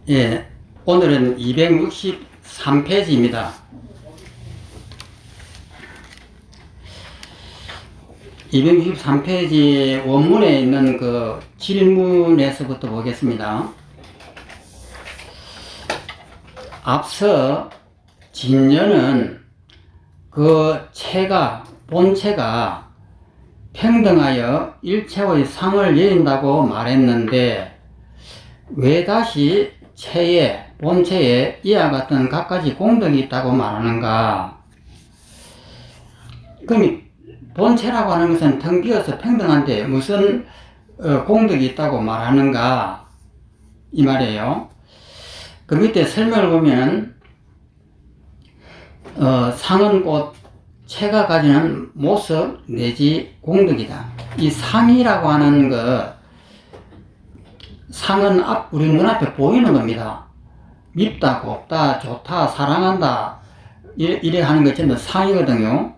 예, 오늘은 263페이지입니다. 263페이지 원문에 있는 그 질문에서부터 보겠습니다. 앞서 진녀는 그 본체가 평등하여 일체의 상을 여인다고 말했는데 왜 다시 본체에 이와 같은 갖가지 공덕이 있다고 말하는가? 그럼 본체라고 하는 것은 텅 비어서 평등한데 무슨 공덕이 있다고 말하는가? 이 말이에요. 그 밑에 설명을 보면 상은 곧 체가 가지는 모습 내지 공덕이다. 이 상이라고 하는 상은 우리 눈앞에 보이는 겁니다. 밉다, 곱다, 좋다, 사랑한다 이래 하는 것 전부 상이거든요.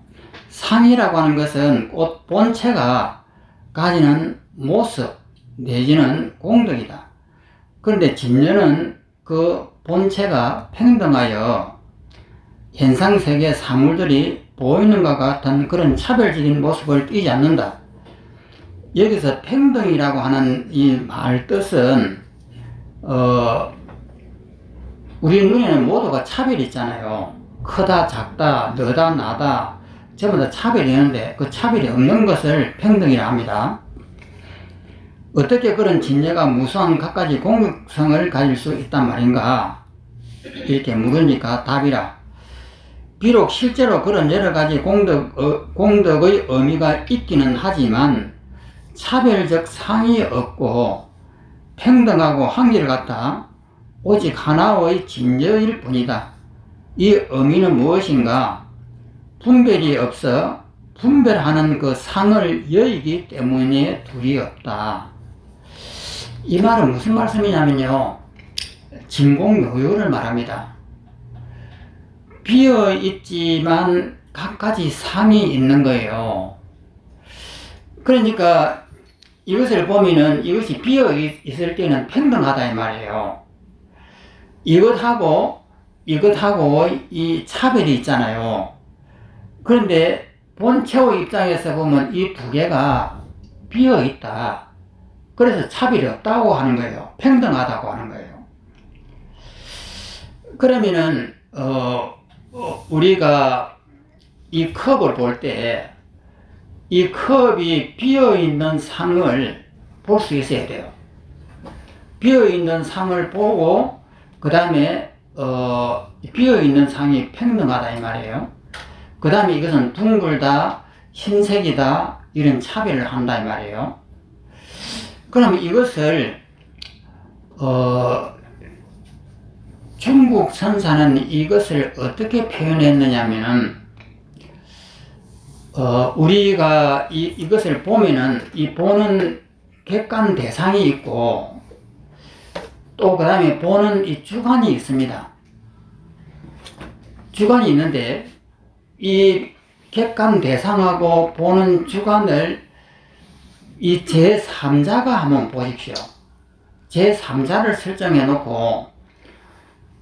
상이라고 하는 것은 곧 본체가 가지는 모습 내지는 공덕이다. 그런데 진녀는 그 본체가 평등하여 현상세계 사물들이 보이는 것 같은 그런 차별적인 모습을 띠지 않는다. 여기서 평등이라고 하는 이 말 뜻은 우리 눈에는 모두가 차별이 있잖아요. 크다, 작다, 너다, 나다 전부 다 차별이 있는데 그 차별이 없는 것을 평등이라 합니다. 어떻게 그런 진녀가 무수한 갖가지 공덕성을 가질 수 있단 말인가? 이렇게 물으니까 답이라. 비록 실제로 그런 여러가지 공덕의 의미가 있기는 하지만 차별적 상이 없고 평등하고 한결같다. 오직 하나의 진녀일 뿐이다. 이 의미는 무엇인가? 분별이 없어 분별하는 그 상을 여의기 때문에 둘이 없다. 이 말은 무슨 말씀이냐면요, 진공묘유를 말합니다. 비어있지만 갖가지 상이 있는 거예요. 그러니까 이것을 보면은 이것이 비어있을 때는 평등하다 이 말이에요. 이것하고 이 차별이 있잖아요. 그런데 본체의 입장에서 보면 이 두 개가 비어있다. 그래서 차별이 없다고 하는 거예요. 평등하다고 하는 거예요. 그러면은 우리가 이 컵을 볼 때 이 컵이 비어있는 상을 볼 수 있어야 돼요. 비어있는 상을 보고 그 다음에 비어있는 상이 평등하다 이 말이에요. 그 다음에 이것은 둥글다, 흰색이다 이런 차별을 한다 이 말이에요. 그러면 이것을 중국 선사는 이것을 어떻게 표현했느냐면은 우리가 이것을 보면은 이 보는 객관 대상이 있고 또 그 다음에 보는 이 주관이 있습니다. 주관이 있는데 이 객관 대상하고 보는 주관을 이 제3자가 한번 보십시오. 제3자를 설정해 놓고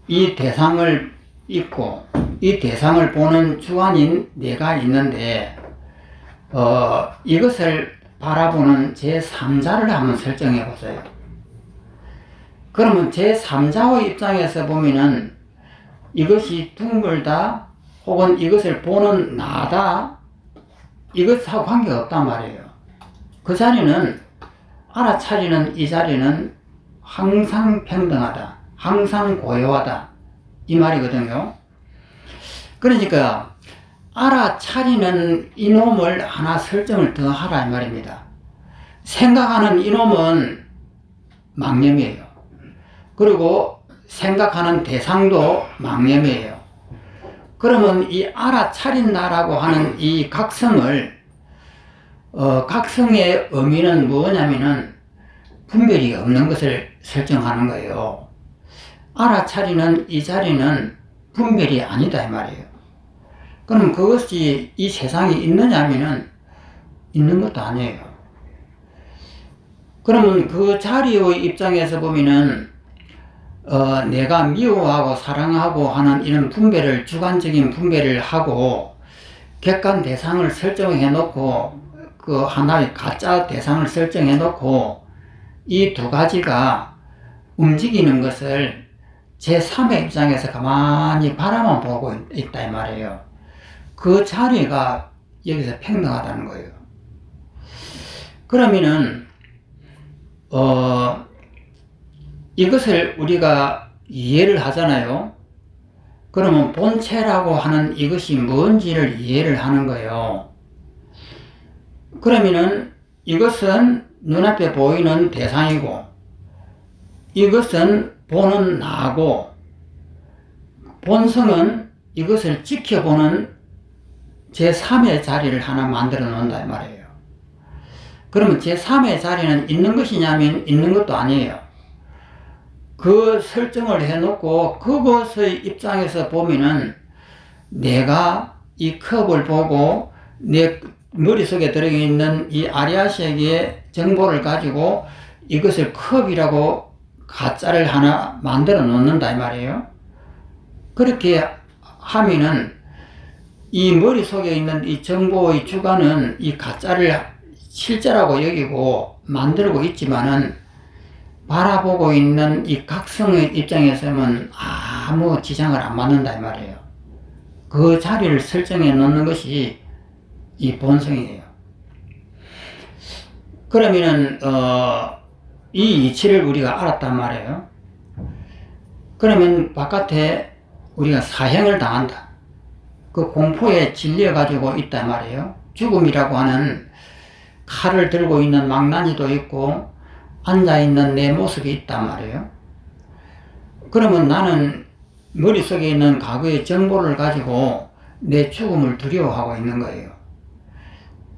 이 대상을 있고 이 대상을 보는 주관인 내가 있는데 이것을 바라보는 제3자를 한번 설정해 보세요. 그러면 제3자의 입장에서 보면은 이것이 둥글다 혹은 이것을 보는 나다 이것하고 관계가 없단 말이에요. 그 자리는 알아차리는 이 자리는 항상 평등하다, 항상 고요하다 이 말이거든요. 그러니까 알아차리는 이놈을 하나 설정을 더 하라 이 말입니다. 생각하는 이놈은 망념이에요. 그리고 생각하는 대상도 망념이에요. 그러면 이 알아차린다라고 하는 이 각성을 각성의 의미는 뭐냐면은 분별이 없는 것을 설정하는 거예요. 알아차리는 이 자리는 분별이 아니다 이 말이에요. 그럼 그것이 이 세상에 있느냐면은 있는 것도 아니에요. 그러면 그 자리의 입장에서 보면은 내가 미워하고 사랑하고 하는 이런 분배를, 주관적인 분배를 하고 객관 대상을 설정해 놓고 그 하나의 가짜 대상을 설정해 놓고 이 두 가지가 움직이는 것을 제3의 입장에서 가만히 바라만 보고 있다 이 말이에요. 그 자리가 여기서 평등하다는 거예요. 그러면은 이것을 우리가 이해를 하잖아요. 그러면 본체라고 하는 이것이 뭔지를 이해를 하는 거예요. 그러면은 이것은 눈앞에 보이는 대상이고, 이것은 보는 나고, 본성은 이것을 지켜보는 제3의 자리를 하나 만들어 놓는다 이 말이에요. 그러면 제3의 자리는 있는 것이냐면 있는 것도 아니에요. 그 설정을 해놓고 그것의 입장에서 보면은 내가 이 컵을 보고 내 머릿속에 들어있는 이 아리아식의 정보를 가지고 이것을 컵이라고 가짜를 하나 만들어 놓는다 이 말이에요. 그렇게 하면은 이 머릿속에 있는 이 정보의 주관은 이 가짜를 실제라고 여기고 만들고 있지만은 바라보고 있는 이 각성의 입장에서는 아무 지장을 안 받는다 이 말이에요. 그 자리를 설정해 놓는 것이 이 본성이에요. 그러면은 이 이치를 우리가 알았단 말이에요. 그러면 바깥에 우리가 사형을 당한다. 그 공포에 질려 가지고 있단 말이에요. 죽음이라고 하는 칼을 들고 있는 망나니도 있고 앉아있는 내 모습이 있단 말이에요. 그러면 나는 머릿속에 있는 과거의 정보를 가지고 내 죽음을 두려워하고 있는 거예요.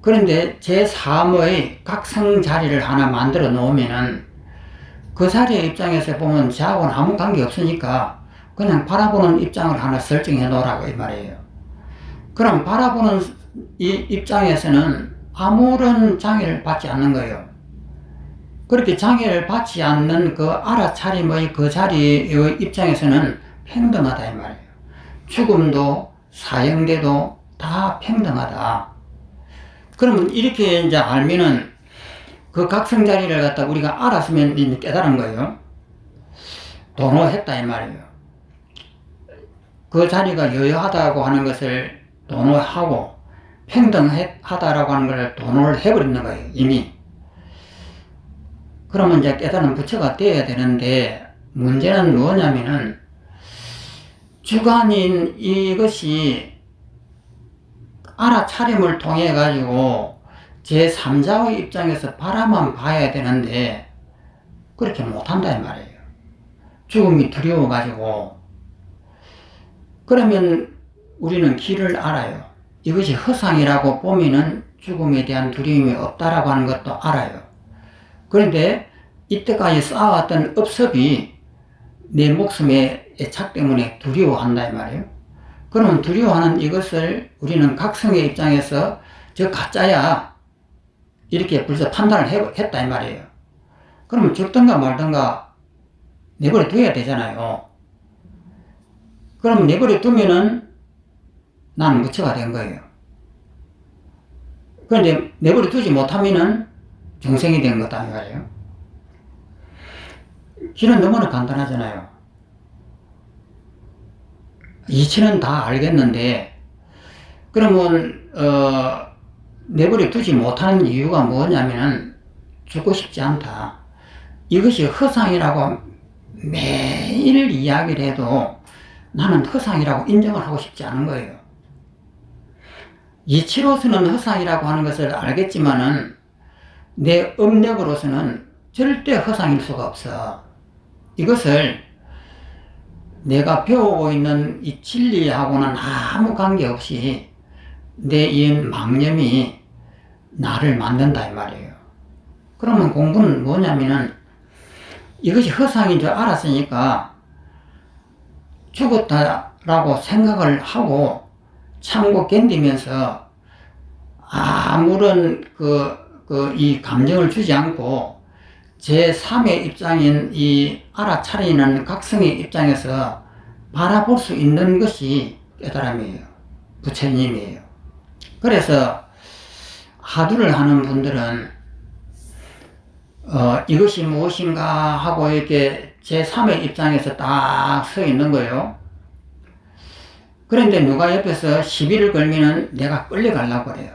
그런데 제3의 각성 자리를 하나 만들어 놓으면은 그 자리의 입장에서 보면 저하고는 아무 관계 없으니까 그냥 바라보는 입장을 하나 설정해 놓으라고 이 말이에요. 그럼 바라보는 이 입장에서는 아무런 장애를 받지 않는 거예요. 그렇게 장애를 받지 않는 그 알아차림의 그 자리의 입장에서는 평등하다 이 말이에요. 죽음도 사형대도 다 평등하다. 그러면 이렇게 이제 알면은 그 각성 자리를 갖다 우리가 알았으면 이제 깨달은 거예요. 도노했다 이 말이에요. 그 자리가 여여하다고 하는 것을 도노하고 평등하다라고 하는 것을 도노를 해버리는 거예요, 이미. 그러면 이제 깨달은 부처가 되어야 되는데, 문제는 뭐냐면은, 주관인 이것이 알아차림을 통해 가지고 제3자의 입장에서 바라만 봐야 되는데, 그렇게 못한다 이 말이에요. 죽음이 두려워 가지고. 그러면 우리는 길을 알아요. 이것이 허상이라고 보면은 죽음에 대한 두려움이 없다라고 하는 것도 알아요. 그런데 이때까지 쌓아왔던 업습이 내 목숨의 애착 때문에 두려워한다 이 말이에요. 그러면 두려워하는 이것을 우리는 각성의 입장에서 저 가짜야 이렇게 벌써 판단을 했다 이 말이에요. 그러면 죽든가 말든가 내버려 둬야 되잖아요. 그럼 내버려 두면은 나는 무처가 된 거예요. 그런데 내버려 두지 못하면은 중생이 된 거다 이 말이에요. 길은 너무나 간단하잖아요. 이치는 다 알겠는데 그러면 내버려 두지 못하는 이유가 뭐냐면은 죽고 싶지 않다. 이것이 허상이라고 매일 이야기를 해도 나는 허상이라고 인정을 하고 싶지 않은 거예요. 이치로서는 허상이라고 하는 것을 알겠지만은 내 업력으로서는 절대 허상일 수가 없어. 이것을 내가 배우고 있는 이 진리하고는 아무 관계없이 내 이 망념이 나를 만든다 이 말이에요. 그러면 공부는 뭐냐면은 이것이 허상인 줄 알았으니까 죽었다라고 생각을 하고 참고 견디면서 아무런 이 감정을 주지 않고 제3의 입장인 이 알아차리는 각성의 입장에서 바라볼 수 있는 것이 깨달음이에요. 부처님이에요. 그래서 하두를 하는 분들은 이것이 무엇인가 하고 이렇게 제3의 입장에서 딱 서 있는 거예요. 그런데 누가 옆에서 시비를 걸면은 내가 끌려가려고 그래요.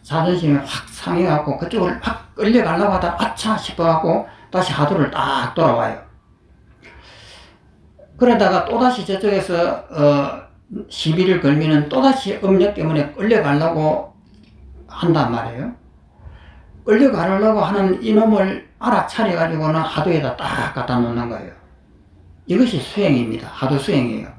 자존심이 확 상해갖고 그쪽을 확 끌려가려고 하다 아차 싶어갖고 다시 하두를 딱 돌아와요. 그러다가 또다시 저쪽에서 시비를 걸면은 또다시 업력 때문에 끌려가려고 한단 말이에요. 끌려가려고 하는 이놈을 알아차려가지고는 하두에다 딱 갖다 놓는 거예요. 이것이 수행입니다. 하두 수행이에요.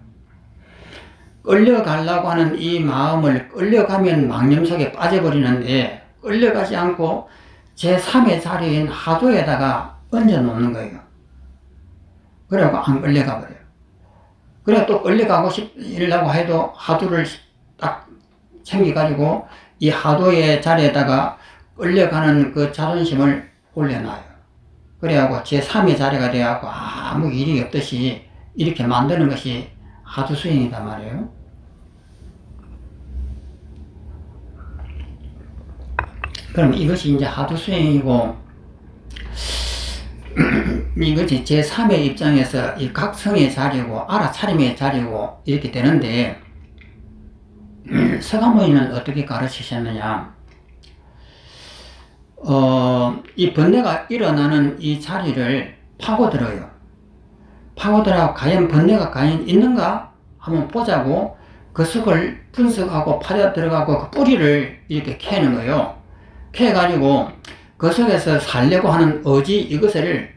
끌려가려고 하는 이 마음을 끌려가면 망념 속에 빠져버리는데 끌려가지 않고 제3의 자리인 하두에다가 얹어 놓는 거예요. 그래갖고 안 끌려가 버려요. 그래 또 끌려가고 싶으려고 해도 하두를 딱 챙겨가지고 이 하두의 자리에다가 끌려가는 그 자존심을 올려놔요. 그래갖고 제3의 자리가 되어갖고 아무 일이 없듯이 이렇게 만드는 것이 하두 수행이단 말이에요. 그럼 이것이 이제 하두 수행이고, 이것이 제3의 입장에서 이 각성의 자리고 알아차림의 자리고 이렇게 되는데, 서가모니는 어떻게 가르치셨느냐? 이 번뇌가 일어나는 이 자리를 파고들어요. 파고들어 과연 번뇌가 과연 있는가 한번 보자고 그 속을 분석하고 파져 들어가고 그 뿌리를 이렇게 캐는 거예요. 캐가지고 그 속에서 살려고 하는 의지 이것을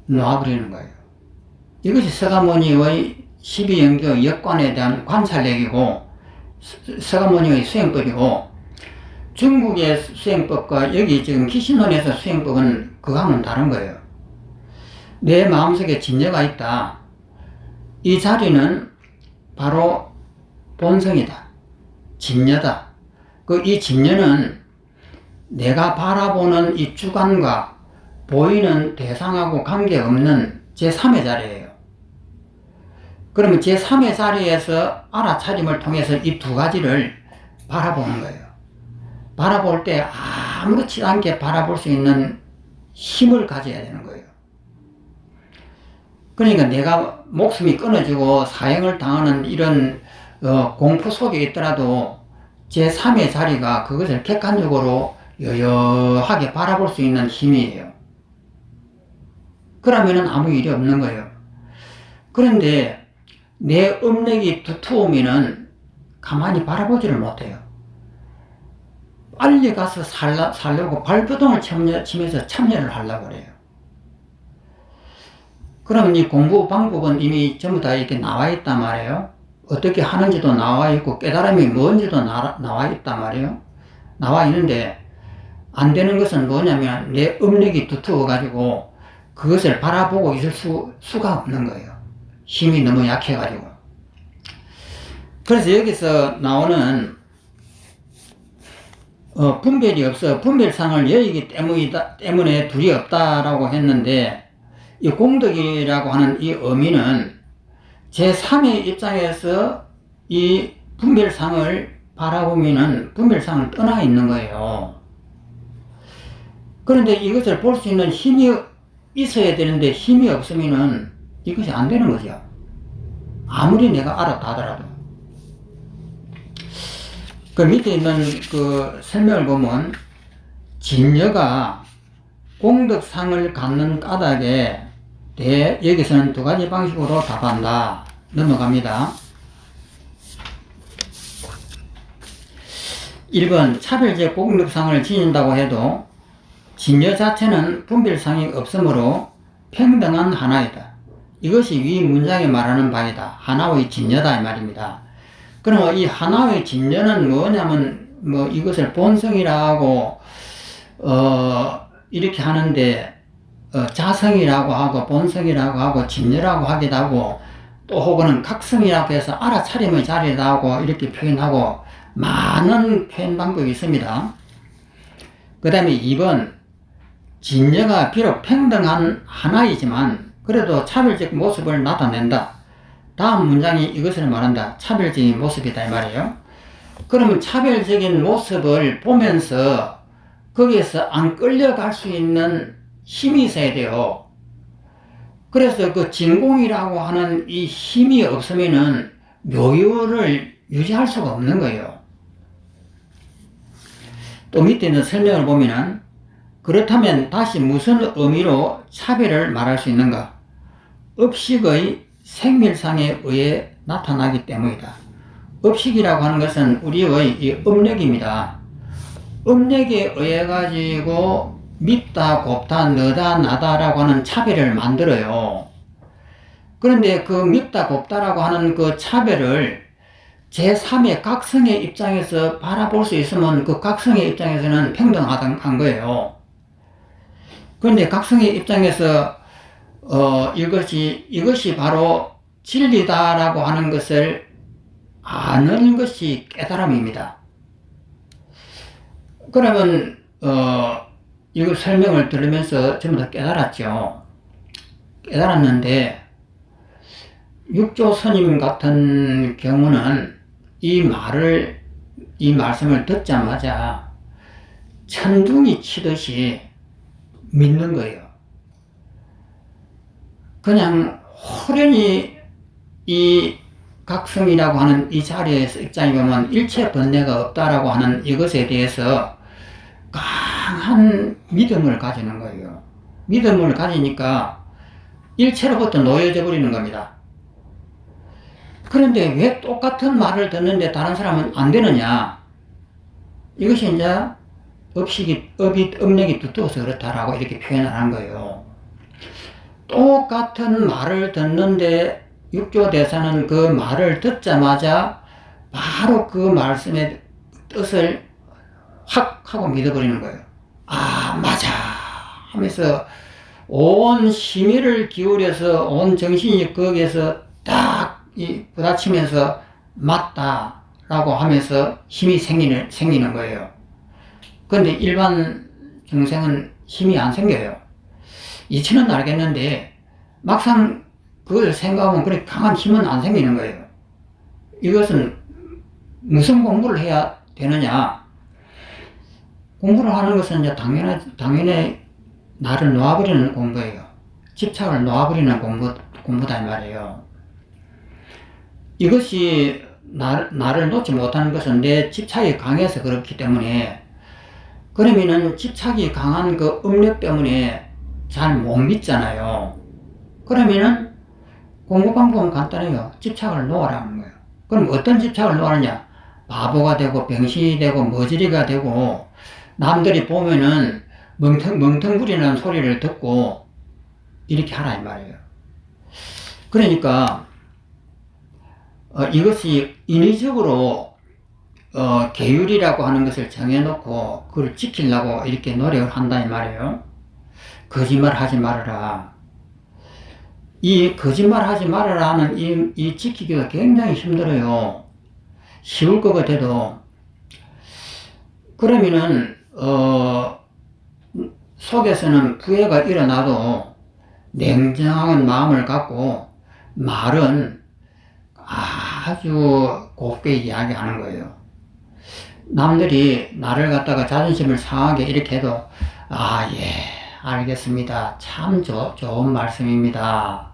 놓아버리는 거예요. 이것이 서가모니의 12영교 역관에 대한 관찰력이고 서가모니의 수행법이고, 중국의 수행법과 여기 지금 기신론에서 수행법은 그거하고는 다른 거예요. 내 마음속에 진여가 있다. 이 자리는 바로 본성이다. 진여다. 이 진여는 내가 바라보는 이 주관과 보이는 대상하고 관계없는 제3의 자리예요. 그러면 제3의 자리에서 알아차림을 통해서 이 두 가지를 바라보는 거예요. 바라볼 때 아무렇지 않게 바라볼 수 있는 힘을 가져야 되는 거예요. 그러니까 내가 목숨이 끊어지고 사형을 당하는 이런 공포 속에 있더라도 제3의 자리가 그것을 객관적으로 여여하게 바라볼 수 있는 힘이에요. 그러면은 아무 일이 없는 거예요. 그런데 내 업력이 두터우면은 가만히 바라보지를 못해요. 빨리 가서 살려고 발버둥을 치면서 참여를 하려고 그래요. 그러면 이 공부 방법은 이미 전부 다 이렇게 나와 있단 말이에요. 어떻게 하는지도 나와 있고 깨달음이 뭔지도 나와 있단 말이에요. 나와 있는데 안 되는 것은 뭐냐면 내 업력이 두터워 가지고 그것을 바라보고 있을 수가 없는 거예요. 힘이 너무 약해 가지고. 그래서 여기서 나오는 분별이 없어. 분별상을 여의기 때문에 둘이 없다라고 했는데, 이 공덕이라고 하는 이 의미는 제3의 입장에서 이 분별상을 바라보면은 분별상을 떠나 있는 거예요. 그런데 이것을 볼 수 있는 힘이 있어야 되는데 힘이 없으면은 이것이 안 되는 거죠. 아무리 내가 알았다 하더라도. 그 밑에 있는 그 설명을 보면 진여가 공덕상을 갖는 까닭에 여기서는 두 가지 방식으로 답한다. 넘어갑니다. 1번 차별적 공덕상을 지닌다고 해도 진여 자체는 분별상이 없으므로 평등한 하나이다. 이것이 위 문장에 말하는 바이다. 하나의 진여다 이 말입니다. 그럼 이 하나의 진여는 뭐냐면 이것을 본성이라고 이렇게 하는데 자성이라고 하고 본성이라고 하고 진여라고 하기도 하고 또 혹은 각성이라고 해서 알아차림의 자리다 하고 이렇게 표현하고 많은 표현 방법이 있습니다. 그 다음에 2번 진여가 비록 평등한 하나이지만 그래도 차별적 모습을 나타낸다. 다음 문장이 이것을 말한다. 차별적인 모습이다 이 말이에요. 그러면 차별적인 모습을 보면서 거기에서 안 끌려갈 수 있는 힘이 있어야 돼요. 그래서 그 진공이라고 하는 이 힘이 없으면은 묘유를 유지할 수가 없는 거예요. 또 밑에 있는 설명을 보면은 그렇다면 다시 무슨 의미로 차별을 말할 수 있는가? 업식의 생밀상에 의해 나타나기 때문이다. 업식이라고 하는 것은 우리의 이 업력입니다. 업력에 의해 가지고 밉다, 곱다, 너다, 나다라고 하는 차별을 만들어요. 그런데 그 밉다, 곱다라고 하는 그 차별을 제3의 각성의 입장에서 바라볼 수 있으면 그 각성의 입장에서는 평등하단 거예요. 그런데 각성의 입장에서 이것이 바로 진리다라고 하는 것을 아는 것이 깨달음입니다. 그러면 이거 설명을 들으면서 전부 다 깨달았죠. 깨달았는데 육조 스님 같은 경우는 이 말씀을 듣자마자 천둥이 치듯이 믿는 거예요. 그냥 호련히 이 각성이라고 하는 이 자리에서 입장에 보면 일체 번뇌가 없다라고 하는 이것에 대해서 강한 믿음을 가지는 거예요. 믿음을 가지니까 일체로부터 놓여져 버리는 겁니다. 그런데 왜 똑같은 말을 듣는데 다른 사람은 안 되느냐? 이것이 이제 업력이 두터워서 그렇다라고 이렇게 표현을 한 거예요. 똑같은 말을 듣는데 육조대사는 그 말을 듣자마자 바로 그 말씀의 뜻을 확 하고 믿어버리는 거예요. 아, 맞아 하면서 온 심의를 기울여서 온 정신이 거기에서 딱 부딪히면서 맞다라고 하면서 힘이 생기는 거예요. 그런데 일반 중생은 힘이 안 생겨요. 이치는 알겠는데 막상 그걸 생각하면 그렇게 강한 힘은 안 생기는 거예요. 이것은 무슨 공부를 해야 되느냐? 공부를 하는 것은 이제 당연히 나를 놓아버리는 공부예요. 집착을 놓아버리는 공부다 이 말이에요. 이것이 나를 놓지 못하는 것은 내 집착이 강해서 그렇기 때문에, 그러면은 집착이 강한 그 업력 때문에 잘 못 믿잖아요. 그러면은 공부 방법은 간단해요. 집착을 놓으라는 거예요. 그럼 어떤 집착을 놓으느냐? 바보가 되고 병신이 되고 머저리가 되고 남들이 보면은 멍텅구리는 소리를 듣고 이렇게 하라 이 말이에요. 그러니까 이것이 인위적으로 계율이라고 하는 것을 정해놓고 그걸 지키려고 이렇게 노력을 한다 이 말이에요. 거짓말 하지 말아라. 이 거짓말 하지 말아라 하는 이 지키기가 굉장히 힘들어요. 쉬울 것 같아도. 그러면은 속에서는 부해가 일어나도 냉정한 마음을 갖고 말은 아주 곱게 이야기하는 거예요. 남들이 나를 갖다가 자존심을 상하게 이렇게 해도 예, 알겠습니다. 참 좋은 말씀입니다.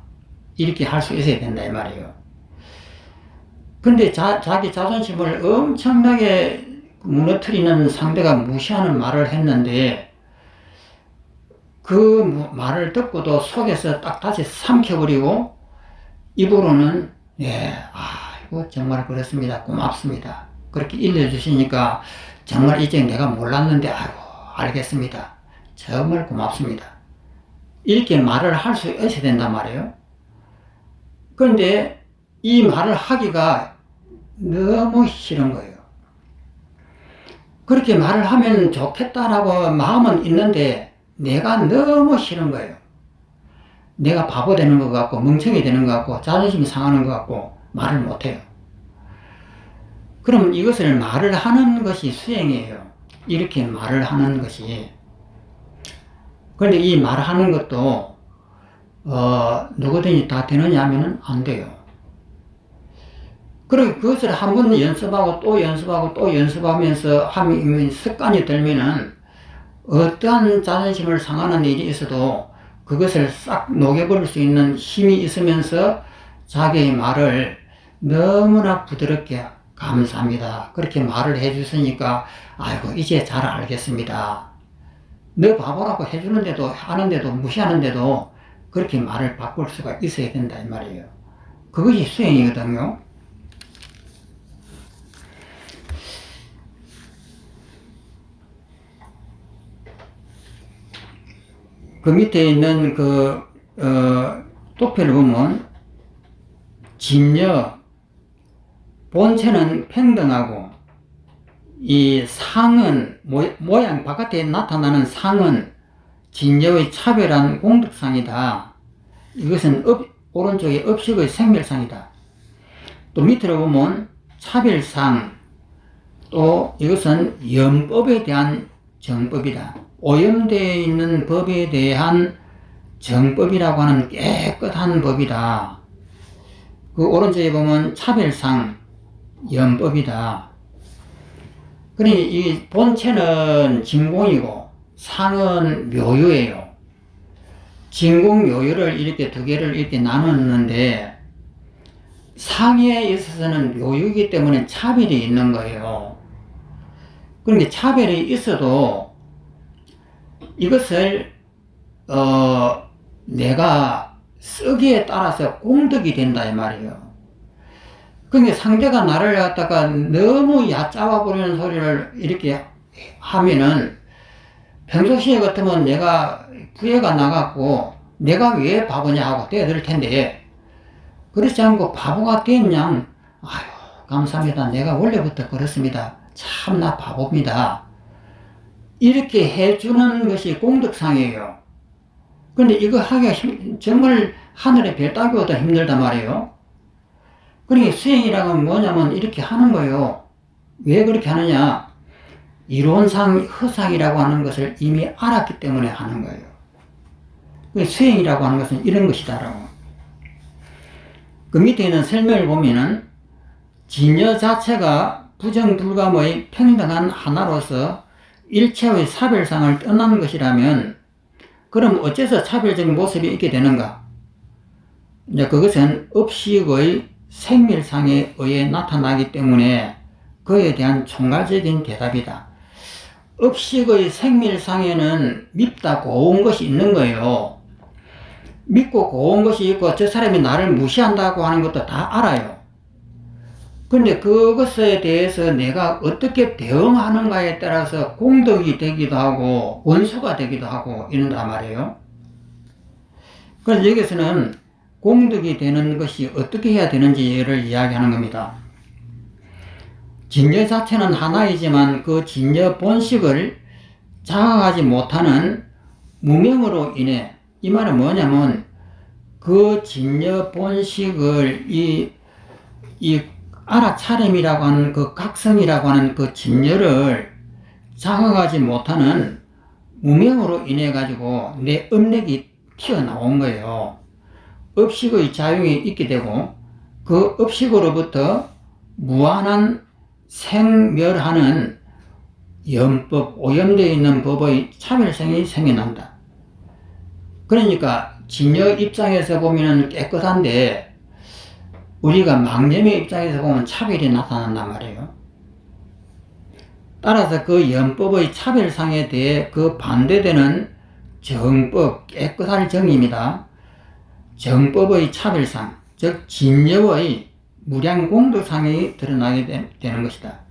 이렇게 할 수 있어야 된다 이 말이에요. 근데 자기 자존심을 엄청나게 무너뜨리는 상대가 무시하는 말을 했는데 그 말을 듣고도 속에서 딱 다시 삼켜버리고 입으로는 이거 정말 그렇습니다. 고맙습니다. 그렇게 일러주시니까 정말 이제 내가 몰랐는데 알겠습니다. 정말 고맙습니다. 이렇게 말을 할 수 있어야 된단 말이에요. 그런데 이 말을 하기가 너무 싫은 거예요. 그렇게 말을 하면 좋겠다라고 마음은 있는데 내가 너무 싫은 거예요. 내가 바보 되는 것 같고 멍청이 되는 것 같고 자존심이 상하는 것 같고 말을 못해요. 그럼 이것을 말을 하는 것이 수행이에요. 이렇게 말을 하는 것이. 그런데 이 말하는 것도 누구든지 다 되느냐 하면은 안 돼요. 그리고 그것을 한 번 연습하고 또 연습하고 또 연습하면서 하면 습관이 들면은 어떠한 자존심을 상하는 일이 있어도 그것을 싹 녹여버릴 수 있는 힘이 있으면서 자기의 말을 너무나 부드럽게 감사합니다, 그렇게 말을 해주시니까 아이고 이제 잘 알겠습니다, 너 바보라고 해주는데도 하는데도 무시하는데도 그렇게 말을 바꿀 수가 있어야 된다 이 말이에요. 그것이 수행이거든요. 그 밑에 있는 도표를 보면 진여, 본체는 평등하고 이 상은 모양 바깥에 나타나는 상은 진여의 차별한 공덕상이다. 이것은 오른쪽에 업식의 생멸상이다. 또 밑으로 보면 차별상, 또 이것은 염법에 대한 정법이다. 오염되어 있는 법에 대한 정법이라고 하는 깨끗한 법이다. 그 오른쪽에 보면 차별상, 염법이다. 그러니 이 본체는 진공이고 상은 묘유예요. 진공 묘유를 이렇게 두 개를 이렇게 나눴는데 상에 있어서는 묘유이기 때문에 차별이 있는 거예요. 그런데 차별이 있어도 이것을 내가 쓰기에 따라서 공덕이 된다 이 말이에요. 그러니까 상대가 나를 갖다가 너무 얕잡아 버리는 소리를 이렇게 하면은 평소시에 같으면 내가 부해가 나갖고 내가 왜 바보냐 하고 떼어들 텐데, 그렇지 않고 바보가 됐냐, 아유 감사합니다, 내가 원래부터 그렇습니다, 참나 바보입니다, 이렇게 해주는 것이 공덕상이에요. 근데 이거 하기가 정말 하늘의 별 따기보다 힘들단 말이에요. 그러니까 수행이라는 건 뭐냐면 이렇게 하는 거예요. 왜 그렇게 하느냐, 이론상 허상이라고 하는 것을 이미 알았기 때문에 하는 거예요. 수행이라고 하는 것은 이런 것이다라고. 그 밑에 있는 설명을 보면은 진여 자체가 부정불감의 평등한 하나로서 일체의 사별상을 떠난 것이라면 그럼 어째서 차별적인 모습이 있게 되는가? 이제 그것은 업식의 생멸상에 의해 나타나기 때문에 그에 대한 총괄적인 대답이다. 업식의 생멸상에는 밉다 고운 것이 있는 거예요. 밉고 고운 것이 있고 저 사람이 나를 무시한다고 하는 것도 다 알아요. 근데 그것에 대해서 내가 어떻게 대응하는가에 따라서 공덕이 되기도 하고 원수가 되기도 하고 이런단 말이에요. 그래서 여기서는 공덕이 되는 것이 어떻게 해야 되는지를 이야기하는 겁니다. 진여 자체는 하나이지만 그 진여 본식을 자각하지 못하는 무명으로 인해, 이 말은 뭐냐면 그 진여 본식을 이 알아차림이라고 하는 그 각성이라고 하는 그 진여를 자각하지 못하는 무명으로 인해 가지고 내 업력이 튀어나온 거예요. 업식의 작용이 있게 되고 그 업식으로부터 무한한 생멸하는 염법, 오염되어 있는 법의 차별성이 생겨난다. 그러니까 진여 입장에서 보면 깨끗한데 우리가 망념의 입장에서 보면 차별이 나타난단 말이에요. 따라서 그 염법의 차별상에 대해 그 반대되는 정법, 깨끗할 정입니다. 정법의 차별상, 즉 진여의 무량공덕상이 드러나게 되는 것이다.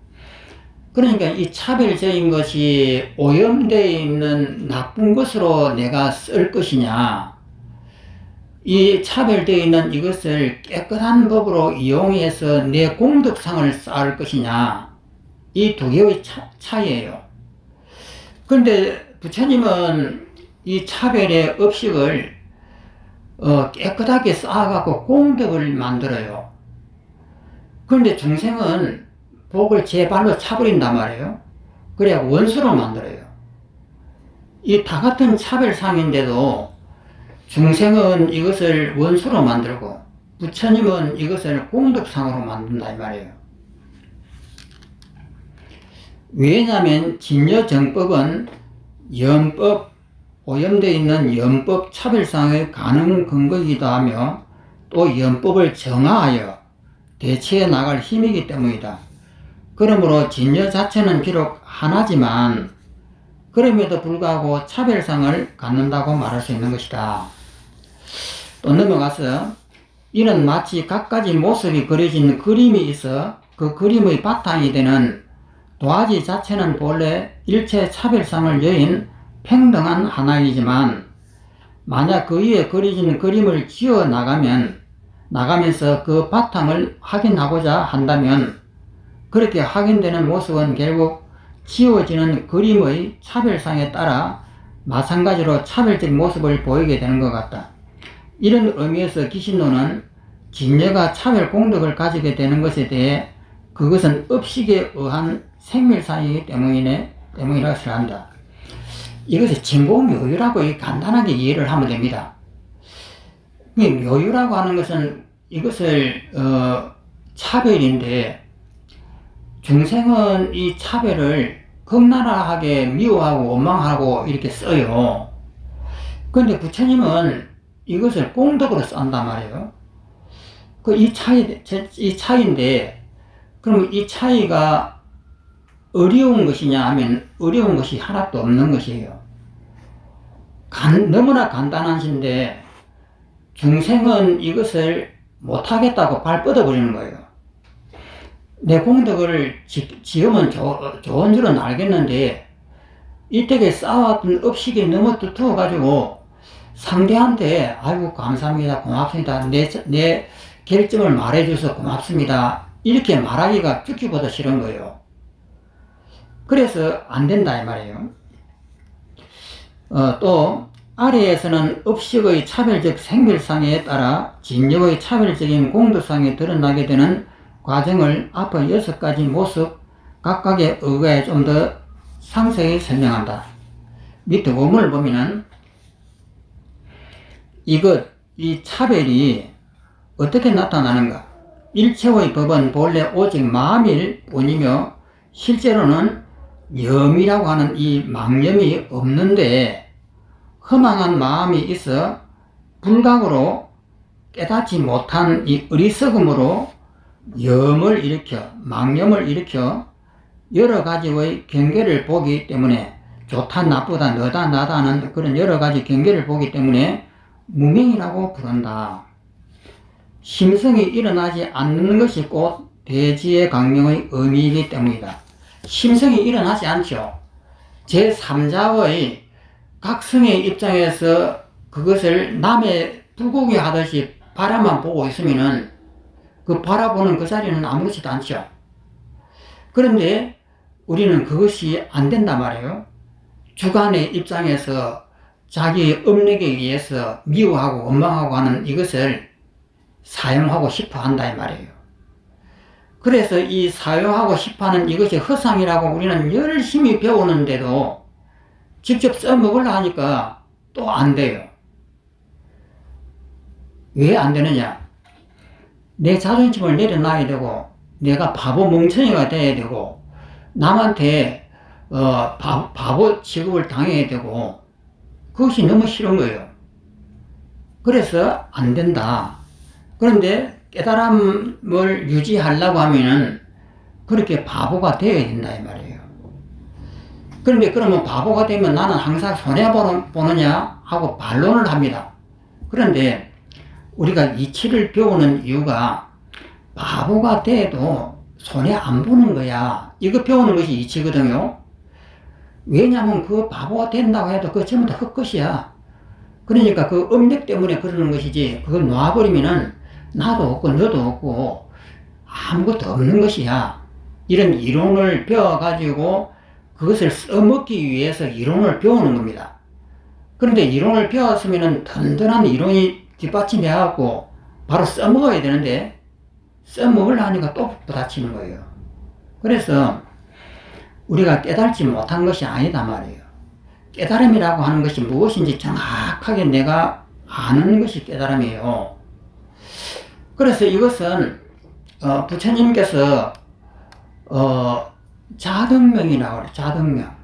그러니까 이 차별적인 것이 오염되어 있는 나쁜 것으로 내가 쓸 것이냐, 이 차별되어 있는 이것을 깨끗한 법으로 이용해서 내 공덕상을 쌓을 것이냐, 이 두 개의 차이예요. 그런데 부처님은 이 차별의 업식을 깨끗하게 쌓아갖고 공덕을 만들어요. 그런데 중생은 복을 제 발로 차버린단 말이에요. 그래야 원수로 만들어요. 이 다 같은 차별상인데도 중생은 이것을 원수로 만들고 부처님은 이것을 공덕상으로 만든다 이 말이에요. 왜냐하면 진여정법은 연법, 오염되어 있는 연법 차별상의 가능 근거이기도 하며 또 연법을 정화하여 대체해 나갈 힘이기 때문이다. 그러므로 진여 자체는 비록 하나지만 그럼에도 불구하고 차별상을 갖는다고 말할 수 있는 것이다. 또 넘어가서 이는 마치 갖가지 모습이 그려진 그림이 있어 그 그림의 바탕이 되는 도화지 자체는 본래 일체 차별상을 여인 평등한 하나이지만 만약 그 위에 그려진 그림을 지어 나가면서 그 바탕을 확인하고자 한다면 그렇게 확인되는 모습은 결국 지워지는 그림의 차별상에 따라 마찬가지로 차별적 모습을 보이게 되는 것 같다. 이런 의미에서 기신론은 진여가 차별 공덕을 가지게 되는 것에 대해 그것은 업식에 의한 생멸상이기 때문이라고 생각한다. 이것을 진공묘유라고 간단하게 이해를 하면 됩니다. 이 묘유라고 하는 것은 이것을 차별인데 중생은 이 차별을 극나라하게 미워하고 원망하고 이렇게 써요. 그런데 부처님은 이것을 공덕으로 쓴단 말이에요. 이 차이인데, 그럼 이 차이가 어려운 것이냐 하면 어려운 것이 하나도 없는 것이에요. 너무나 간단한 것인데 중생은 이것을 못하겠다고 발 뻗어버리는 거예요. 내 공덕을 지으면 좋은 줄은 알겠는데 이때에 쌓아왔던 업식이 너무 두터워가지고 상대한테 아이고 감사합니다 고맙습니다 내 결점을 말해줘서 고맙습니다 이렇게 말하기가 죽기보다 싫은 거예요. 그래서 안 된다 이 말이에요. 또 아래에서는 업식의 차별적 생멸상에 따라 진여의 차별적인 공덕상에 드러나게 되는 과정을 앞의 6가지 모습 각각에 의거해 좀 더 상세히 설명한다. 밑에 원문을 보면은 이 차별이 어떻게 나타나는가? 일체의 법은 본래 오직 마음일 뿐이며 실제로는 염이라고 하는 이 망념이 없는데 허망한 마음이 있어 불각으로 깨닫지 못한 이 어리석음으로 염을 일으켜 망념을 일으켜 여러 가지의 경계를 보기 때문에 좋다 나쁘다 너다 나다 하는 그런 여러 가지 경계를 보기 때문에 무명이라고 부른다. 심성이 일어나지 않는 것이 곧 대지의 강명의 의미이기 때문이다. 심성이 일어나지 않죠. 제3자의 각성의 입장에서 그것을 남의 불고기 하듯이 바라만 보고 있으면은 그 바라보는 그 자리는 아무렇지도 않죠. 그런데 우리는 그것이 안 된단 말이에요. 주관의 입장에서 자기의 업력에 의해서 미워하고 원망하고 하는 이것을 사용하고 싶어 한다 이 말이에요. 그래서 이 사용하고 싶어 하는 이것이 허상이라고 우리는 열심히 배우는데도 직접 써먹으려 하니까 또 안 돼요. 왜 안 되느냐? 내 자존심을 내려놔야 되고 내가 바보 멍청이가 돼야 되고 남한테 바보 취급을 당해야 되고 그것이 너무 싫은 거예요. 그래서 안 된다. 그런데 깨달음을 유지하려고 하면은 그렇게 바보가 되어야 된다 이 말이에요. 그런데 그러면 바보가 되면 나는 항상 손해보느냐 하고 반론을 합니다. 그런데 우리가 이치를 배우는 이유가 바보가 돼도 손해 안 보는 거야. 이거 배우는 것이 이치거든요. 왜냐하면 그 바보가 된다고 해도 그거 전부 다 헛것이야. 그러니까 그 업력 때문에 그러는 것이지 그걸 놔버리면은 나도 없고 너도 없고 아무것도 없는 것이야. 이런 이론을 배워가지고 그것을 써먹기 위해서 이론을 배우는 겁니다. 그런데 이론을 배웠으면은 든든한 이론이 뒷받침해갖고 바로 써먹어야 되는데 써먹으려 하니까 또 부딪히는 거예요. 그래서 우리가 깨달지 못한 것이 아니다 말이에요. 깨달음이라고 하는 것이 무엇인지 정확하게 내가 아는 것이 깨달음이에요. 그래서 이것은 부처님께서 자등명이라고 그래요. 자등명.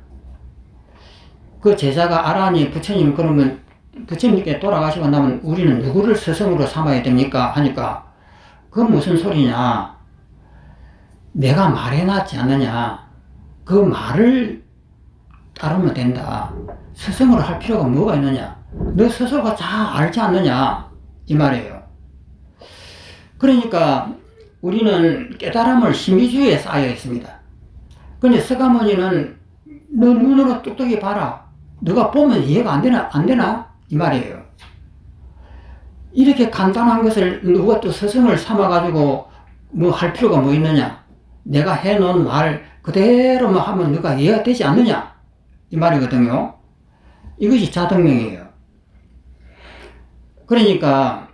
그 제자가 아라니 부처님 그러면 부처님께 돌아가시고 나면 우리는 누구를 스승으로 삼아야 됩니까? 하니까 그건 무슨 소리냐? 내가 말해놨지 않느냐? 그 말을 따르면 된다. 스승으로 할 필요가 뭐가 있느냐? 너 스스로가 잘 알지 않느냐? 이 말이에요. 그러니까 우리는 깨달음을 신비주의에 쌓여 있습니다. 근데 서가모니는 너 눈으로 뚝뚝이 봐라. 너가 보면 이해가 안 되나? 안 되나? 이 말이에요. 이렇게 간단한 것을 누가 또 스승을 삼아가지고 뭐 할 필요가 뭐 있느냐? 내가 해놓은 말 그대로만 하면 너가 이해가 되지 않느냐? 이 말이거든요. 이것이 자등명이에요. 그러니까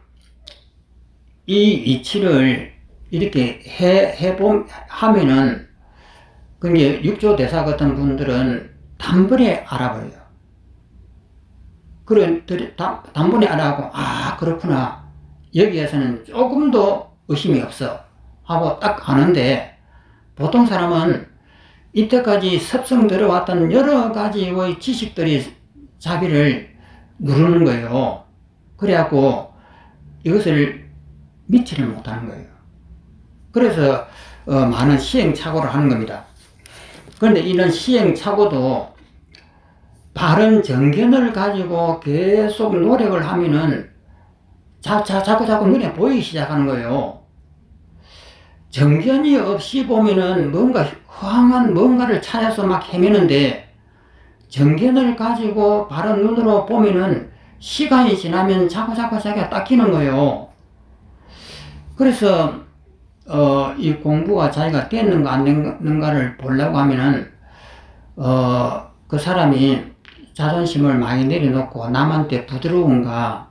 이 이치를 이렇게 하면은 그게 육조대사 같은 분들은 단번에 알아버려요. 그런 단번에 알아하고 아 그렇구나 여기에서는 조금도 의심이 없어 하고 딱 아는데 보통 사람은 이때까지 습성 들어왔던 여러 가지의 지식들이 자기를 누르는 거예요. 그래갖고 이것을 믿지를 못하는 거예요. 그래서 많은 시행착오를 하는 겁니다. 그런데 이런 시행착오도 바른 정견을 가지고 계속 노력을 하면은 자꾸 눈에 보이기 시작하는 거예요. 정견이 없이 보면은 뭔가 허황한 뭔가를 찾아서 막 헤매는데 정견을 가지고 바른 눈으로 보면은 시간이 지나면 자꾸 자기가 닦이는 거예요. 그래서 이 공부가 자기가 됐는가 안 됐는가를 보려고 하면은 그 사람이 자존심을 많이 내려놓고 남한테 부드러운가,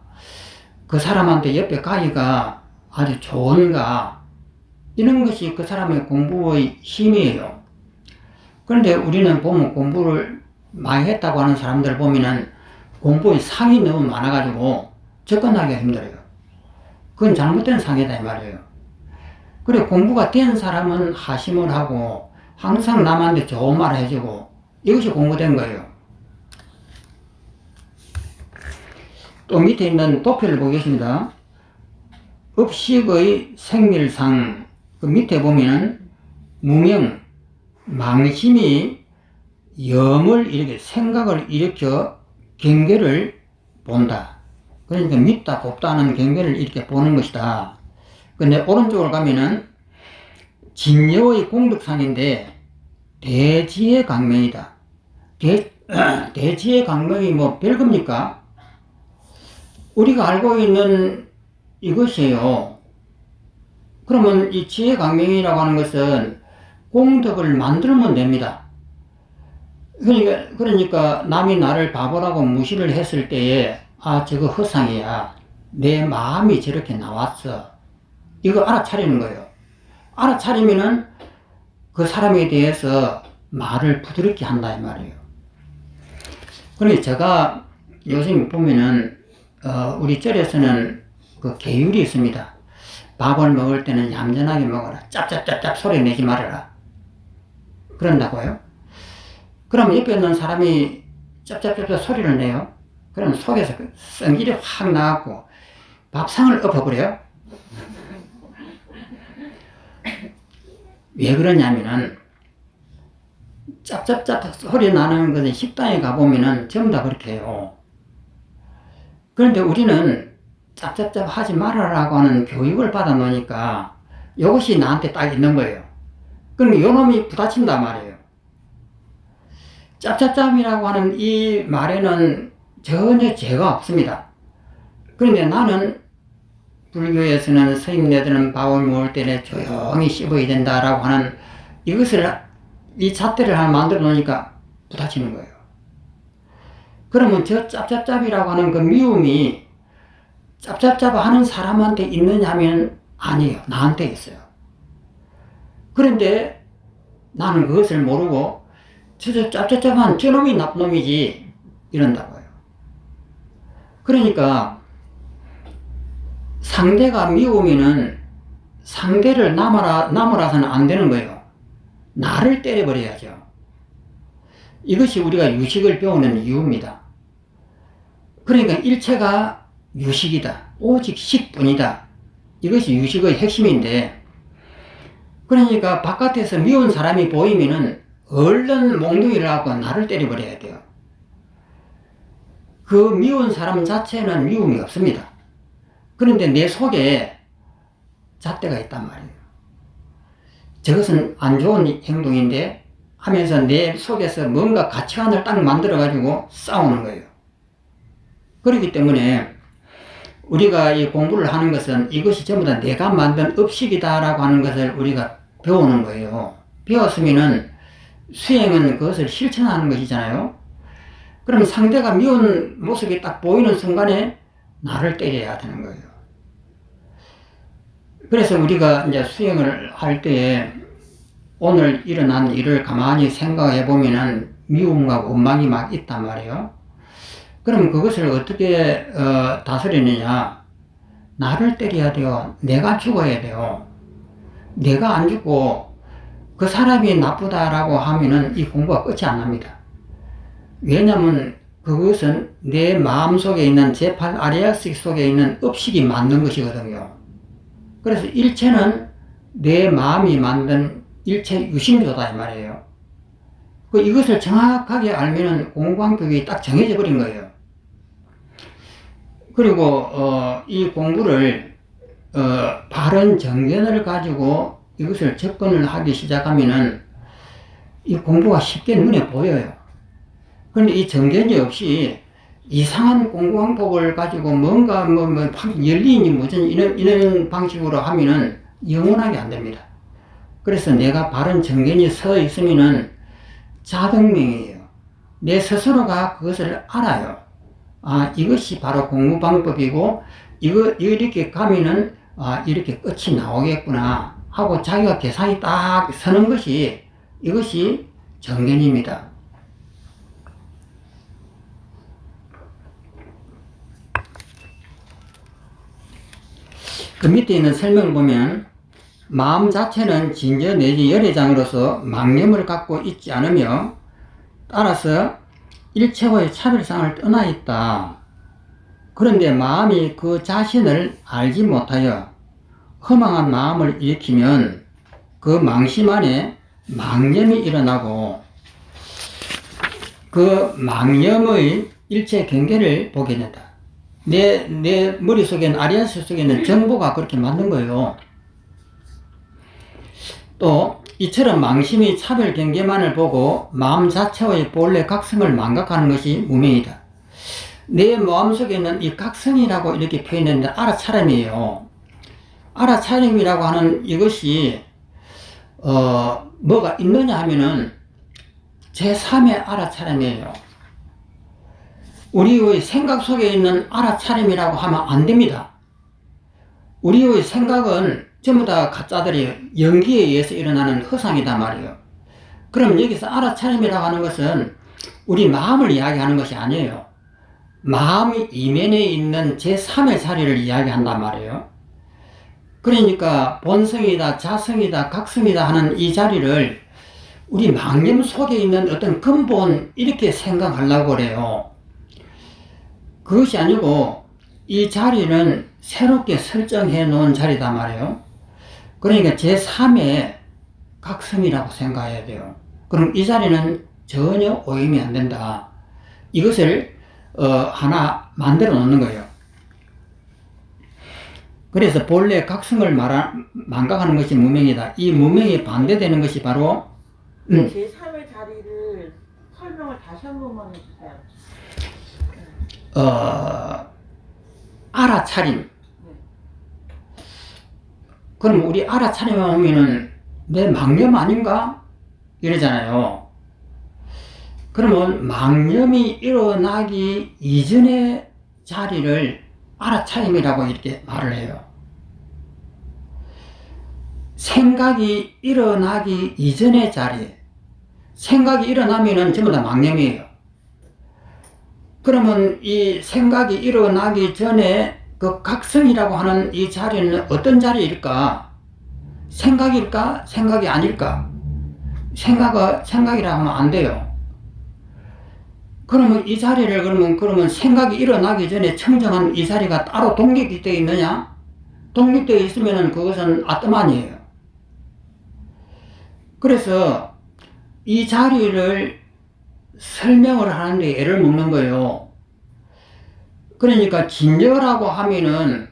그 사람한테 옆에 가기가 아주 좋은가, 이런 것이 그 사람의 공부의 힘이에요. 그런데 우리는 보면 공부를 많이 했다고 하는 사람들 보면은 공부의 상이 너무 많아가지고 접근하기가 힘들어요. 그건 잘못된 상이다 이 말이에요. 그래 공부가 된 사람은 하심을 하고 항상 남한테 좋은 말을 해주고 이것이 공부된 거예요. 또 밑에 있는 도표를 보겠습니다. 업식의 생밀상 그 밑에 보면은 무명, 망심이 염을 이렇게 생각을 일으켜 경계를 본다. 그러니까 믿다 곱다 하는 경계를 이렇게 보는 것이다. 근데 오른쪽으로 가면은 진여의 공덕상인데 대지의 강명이다. 대지의 강명이 뭐 별겁니까? 우리가 알고 있는 이것이에요. 그러면 이 지혜 강명이라고 하는 것은 공덕을 만들면 됩니다. 그러니까 남이 나를 바보라고 무시를 했을 때에 아 저거 허상이야. 내 마음이 저렇게 나왔어. 이거 알아차리는 거예요. 알아차리면은 그 사람에 대해서 말을 부드럽게 한다 이 말이에요. 그러니 제가 요즘 보면은 우리 절에서는 그 계율이 있습니다. 밥을 먹을 때는 얌전하게 먹어라. 짭짭짭짭 소리 내지 말아라. 그런다고요? 그럼 옆에 있는 사람이 짭짭짭짭 소리를 내요. 그럼 속에서 성질이 확 나갖고 밥상을 엎어버려요. 왜 그러냐면은 짭짭짭 소리 나는 것은 식당에 가보면은 전부 다 그렇게 해요. 그런데 우리는 짭짭짭 하지 말아라고 하는 교육을 받아 놓으니까 이것이 나한테 딱 있는 거예요. 그럼 요놈이 부딪힌단 말이에요. 짭짭짭이라고 하는 이 말에는 전혀 죄가 없습니다. 그런데 나는 불교에서는 스님네들은 밥을 먹을 때는 조용히 씹어야 된다라고 하는 이것을 이 잣대를 하나 만들어 놓으니까 부딪히는 거예요. 그러면 저 짭짭짭이라고 하는 그 미움이 짭짭짭 하는 사람한테 있느냐 하면 아니에요. 나한테 있어요. 그런데 나는 그것을 모르고 저 짭짭짭한 저놈이 나쁜 놈이지 이런다고요. 그러니까 상대가 미우면은 상대를 나무라서는 안 되는 거예요. 나를 때려버려야죠. 이것이 우리가 유식을 배우는 이유입니다. 그러니까 일체가 유식이다. 오직 식뿐이다. 이것이 유식의 핵심인데, 그러니까 바깥에서 미운 사람이 보이면은 얼른 몽둥이를 하고 나를 때려버려야 돼요. 그 미운 사람 자체는 미움이 없습니다. 그런데 내 속에 잣대가 있단 말이에요. 저것은 안 좋은 행동인데 하면서 내 속에서 뭔가 가치관을 딱 만들어가지고 싸우는 거예요. 그렇기 때문에 우리가 이 공부를 하는 것은 이것이 전부 다 내가 만든 업식이다라고 하는 것을 우리가 배우는 거예요. 배웠으면은 수행은 그것을 실천하는 것이잖아요. 그럼 상대가 미운 모습이 딱 보이는 순간에 나를 때려야 되는 거예요. 그래서 우리가 이제 수행을 할 때에 오늘 일어난 일을 가만히 생각해 보면은 미움과 원망이 막 있단 말이에요. 그럼 그것을 어떻게 다스리느냐? 나를 때려야 돼요. 내가 죽어야 돼요. 내가 안 죽고 그 사람이 나쁘다라고 하면은 이 공부가 끝이 안 납니다. 왜냐면 그것은 내 마음속에 있는 제8 아리아식 속에 있는 업식이 만든 것이거든요. 그래서 일체는 내 마음이 만든 일체 유심조다 이 말이에요. 이것을 정확하게 알면은 공부방법이 딱 정해져 버린 거예요. 그리고 이 공부를 바른 정견을 가지고 이것을 접근을 하기 시작하면은 이 공부가 쉽게 눈에 보여요. 그런데 이 정견이 없이 이상한 공부 방법을 가지고 뭔가 열리니 무슨 이런 방식으로 하면은 영원하게 안 됩니다. 그래서 내가 바른 정견이 서 있으면은 자등명이에요. 내 스스로가 그것을 알아요. 아, 이것이 바로 공부 방법이고 이렇게 가면은 이렇게 끝이 나오겠구나 하고 자기가 계산이 딱 서는 것이 이것이 정견입니다. 그 밑에 있는 설명을 보면 마음 자체는 진저 내지 열애장으로서 망념을 갖고 있지 않으며 따라서 일체와의 차별상을 떠나 있다. 그런데 마음이 그 자신을 알지 못하여 허망한 마음을 일으키면 그 망심 안에 망념이 일어나고 그 망념의 일체 경계를 보게 된다. 내 머릿속에는 아리아스 속에는 정보가 그렇게 만든 거예요. 또 이처럼 망심이 차별 경계만을 보고 마음 자체의 본래 각성을 망각하는 것이 무명이다. 내 마음속에는 이 각성이라고 이렇게 표현했는데 알아차림이에요. 알아차림이라고 하는 이것이 뭐가 있느냐 하면은 제3의 알아차림이에요. 우리의 생각 속에 있는 알아차림이라고 하면 안 됩니다. 우리의 생각은 전부 다 가짜들이 연기에 의해서 일어나는 허상이단 말이에요. 그럼 여기서 알아차림이라고 하는 것은 우리 마음을 이야기하는 것이 아니에요. 마음 이면에 있는 제3의 자리를 이야기한단 말이에요. 그러니까 본성이다, 자성이다, 각성이다 하는 이 자리를 우리 망념 속에 있는 어떤 근본 이렇게 생각하려고 그래요. 그것이 아니고 이 자리는 새롭게 설정해 놓은 자리단 말이에요. 그러니까 제3의 각성이라고 생각해야 돼요. 그럼 이 자리는 전혀 오염이 안 된다. 이것을 하나 만들어 놓는 거예요. 그래서 본래 각성을 망각하는 것이 무명이다. 이 무명이 반대되는 것이 바로 제3의 자리를 설명을 다시 한 번만 해주세요. 알아차림. 그럼 우리 알아차림 하면은 내 망념 아닌가? 이러잖아요. 그러면 망념이 일어나기 이전의 자리를 알아차림이라고 이렇게 말을 해요. 생각이 일어나기 이전의 자리. 생각이 일어나면은 전부 다 망념이에요. 그러면 이 생각이 일어나기 전에 그 각성이라고 하는 이 자리는 어떤 자리일까? 생각일까? 생각이 아닐까? 생각이라 하면 안 돼요. 그러면 이 자리를 그러면 생각이 일어나기 전에 청정한 이 자리가 따로 독립되어 있느냐? 독립되어 있으면은 그것은 아트만이에요. 그래서 이 자리를 설명을 하는데 애를 먹는 거예요. 그러니까 진여라고 하면은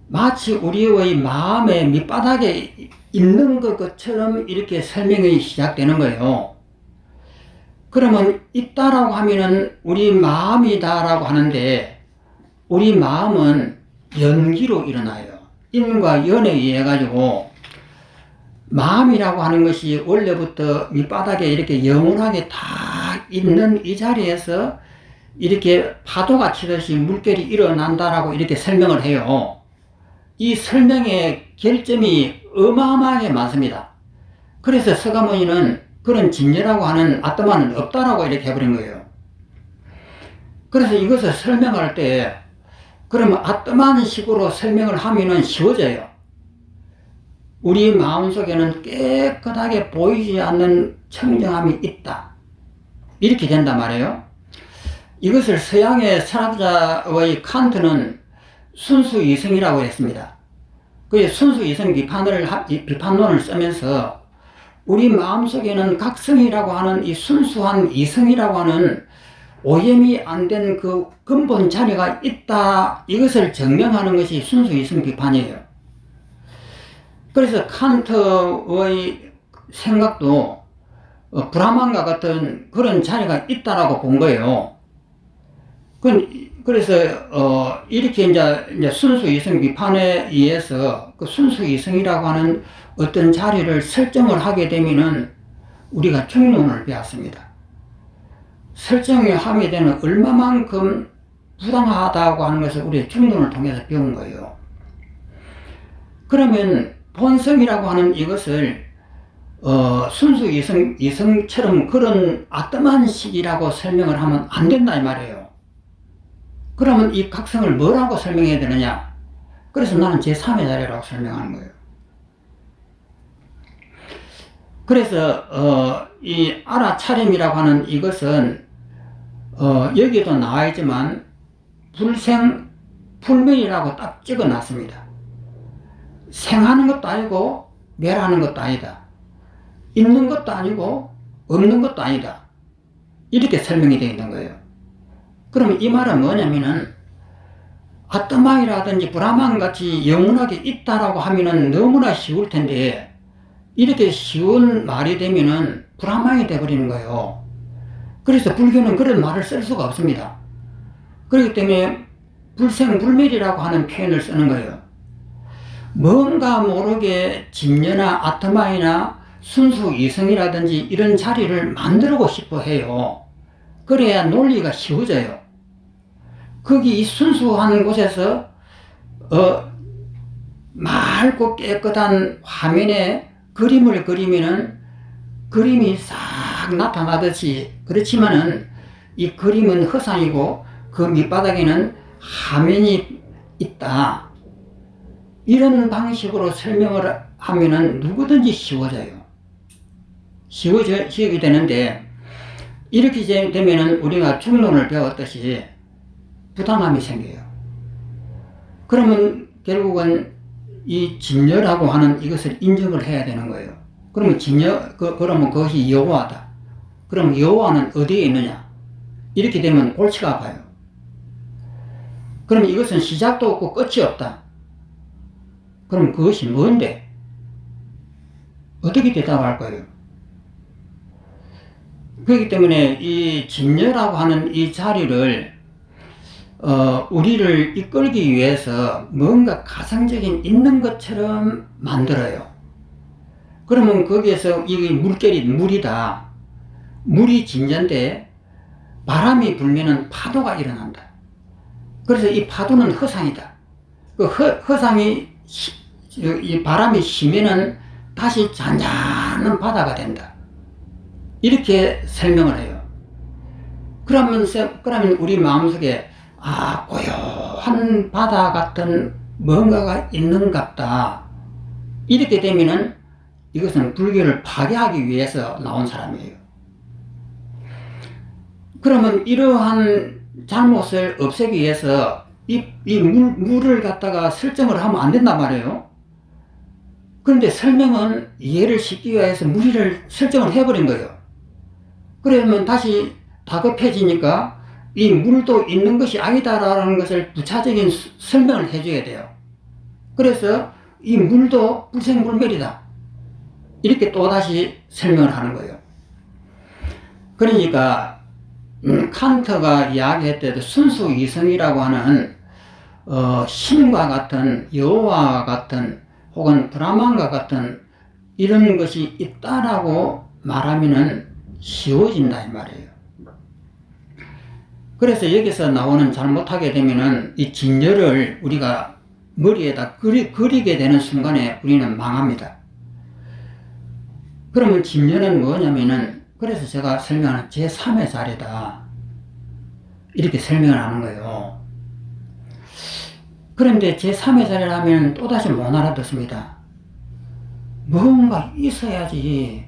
마치 우리의 마음의 밑바닥에 있는 것처럼 이렇게 설명이 시작되는 거예요. 그러면 있다라고 하면은 우리 마음이다라고 하는데 우리 마음은 연기로 일어나요. 인과 연에 의해 가지고 마음이라고 하는 것이 원래부터 밑바닥에 이렇게 영원하게 다 있는 이 자리에서 이렇게 파도가 치듯이 물결이 일어난다라고 이렇게 설명을 해요. 이 설명의 결점이 어마어마하게 많습니다. 그래서 서가모니는 그런 진여라고 하는 아트마는 없다라고 이렇게 해버린 거예요. 그래서 이것을 설명할 때 그러면 아트만 식으로 설명을 하면은 쉬워져요. 우리 마음속에는 깨끗하게 보이지 않는 청정함이 있다. 이렇게 된단 말이에요. 이것을 서양의 철학자의 칸트는 순수 이성이라고 했습니다. 그 순수 이성 비판론을 쓰면서 우리 마음속에는 각성이라고 하는 이 순수한 이성이라고 하는 오염이 안 된 그 근본 자리가 있다. 이것을 증명하는 것이 순수 이성 비판이에요. 그래서 칸트의 생각도 브라만과 같은 그런 자리가 있다라고 본 거예요. 그래서 이렇게 이제 순수 이성 비판에 의해서 그 순수 이성이라고 하는 어떤 자리를 설정을 하게 되면은 우리가 중론을 배웠습니다. 설정이 하게 되는 얼마만큼 부당하다고 하는 것을 우리 중론을 통해서 배운 거예요. 그러면 본성이라고 하는 이것을 순수 이성처럼 그런 아트만식이라고 설명을 하면 안 된다 이 말이에요. 그러면 이 각성을 뭐라고 설명해야 되느냐? 그래서 나는 제3의 자리라고 설명하는 거예요. 그래서 이 알아차림이라고 하는 이것은 여기도 나와 있지만 불생 불멸이라고 딱 찍어 놨습니다. 생하는 것도 아니고 멸하는 것도 아니다. 있는 것도 아니고 없는 것도 아니다. 이렇게 설명이 되어 있는 거예요. 그러면 이 말은 뭐냐면은 아트마이라든지 브라만 같이 영원하게 있다라고 하면은 너무나 쉬울 텐데 이렇게 쉬운 말이 되면은 브라만이 되어버리는 거예요. 그래서 불교는 그런 말을 쓸 수가 없습니다. 그렇기 때문에 불생불멸이라고 하는 표현을 쓰는 거예요. 뭔가 모르게 진여나 아트마이나 순수 이성이라든지 이런 자리를 만들고 싶어 해요. 그래야 논리가 쉬워져요. 거기 이 순수한 곳에서 맑고 깨끗한 화면에 그림을 그리면은 그림이 싹 나타나듯이, 그렇지만은 이 그림은 허상이고 그 밑바닥에는 화면이 있다. 이런 방식으로 설명을 하면은 누구든지 쉬워져요. 쉬워지게 되는데, 이렇게 되면은 우리가 중론을 배웠듯이 부당함이 생겨요. 그러면 결국은 이 진여라고 하는 이것을 인정을 해야 되는 거예요. 그러면 그러면 그것이 여호와다. 그럼 여호와는 어디에 있느냐? 이렇게 되면 골치가 아파요. 그럼 이것은 시작도 없고 끝이 없다. 그럼 그것이 뭔데? 어떻게 대답할 거예요? 그렇기 때문에 이 진여라고 하는 이 자리를 우리를 이끌기 위해서 뭔가 가상적인 있는 것처럼 만들어요. 그러면 거기에서 이 물결이 물이다. 물이 진여인데 바람이 불면은 파도가 일어난다. 그래서 이 파도는 허상이다. 그 허상이 이 바람이 쉬면은 다시 잔잔한 바다가 된다. 이렇게 설명을 해요. 그러면 우리 마음속에 고요한 바다 같은 뭔가가 있는갑다. 이렇게 되면은 이것은 불교를 파괴하기 위해서 나온 사람이에요. 그러면 이러한 잘못을 없애기 위해서 물을 갖다가 설정을 하면 안 된단 말이에요. 그런데 설명은 이해를 시키기 위해서 물을 설정을 해버린 거예요. 그러면 다시 다급해지니까 이 물도 있는 것이 아니다라는 것을 부차적인 설명을 해줘야 돼요. 그래서 이 물도 불생불멸이다. 이렇게 또다시 설명을 하는 거예요. 그러니까 칸트가 이야기했대도 순수이성이라고 하는 신과 같은 여호와 같은 혹은 브라만과 같은 이런 것이 있다라고 말하면은 쉬워진다 이 말이에요. 그래서 여기서 나오는 잘못하게 되면은 이 진열을 우리가 머리에다 그리게 되는 순간에 우리는 망합니다. 그러면 진열은 뭐냐면은 그래서 제가 설명하는 제3의 자리다 이렇게 설명을 하는 거예요. 그런데 제3의 자리라면 또다시 못 알아듣습니다. 뭔가 있어야지.